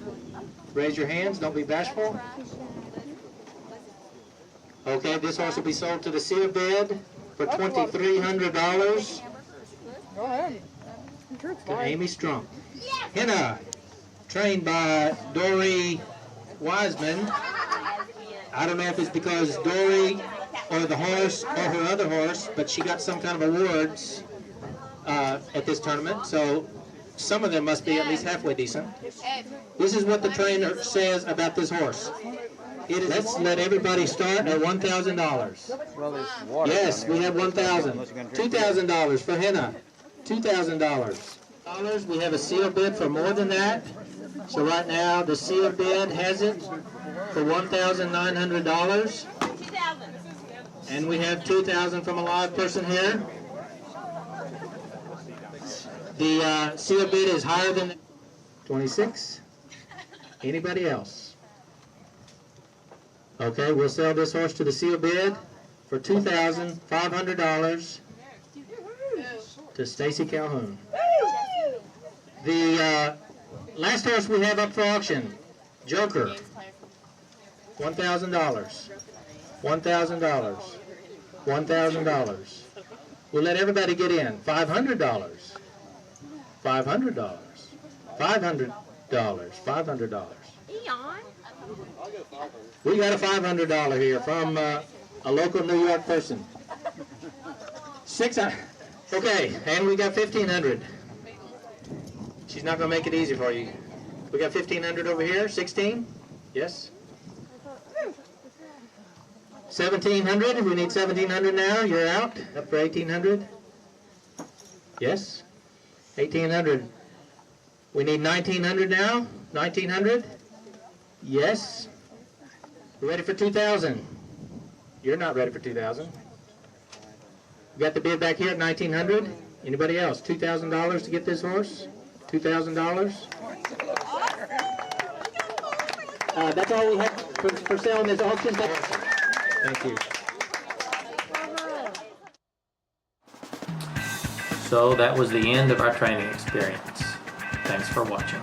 Raise your hands. Don't be bashful. Okay, this horse will be sold to the seal bid for $2,300. Go ahead. To Amy Strunk. Henna, trained by Dori Wiseman. I don't know if it's because Dori or the horse or her other horse, but she got some kind of awards at this tournament, so some of them must be at least halfway decent. This is what the trainer says about this horse. Let's let everybody start at $1,000. Well, there's water. Yes, we have 1,000. $2,000 for Henna. $2,000. We have a seal bid for more than that. So right now, the seal bid has it for $1,900. And we have 2,000 from a live person here. The seal bid is higher than 26. Anybody else? Okay, we'll sell this horse to the seal bid for $2,500 to Stacy Calhoun. The last horse we have up for auction, Joker, $1,000. $1,000. $1,000. We'll let everybody get in. $500. $500. $500. $500. We got a $500 here from a local New York person. Okay, and we got 1,500. She's not going to make it easy for you. We got 1,500 over here. 16? Yes? 1,700. We need 1,700 now. You're out. Up for 1,800. Yes? 1,800. We need 1,900 now. 1,900. Yes? We're ready for 2,000. You're not ready for 2,000. We got the bid back here at 1,900. Anybody else? $2,000 to get this horse? $2,000. That's all we have for sale in this auction. Thank you. So that was the end of our training experience. Thanks for watching.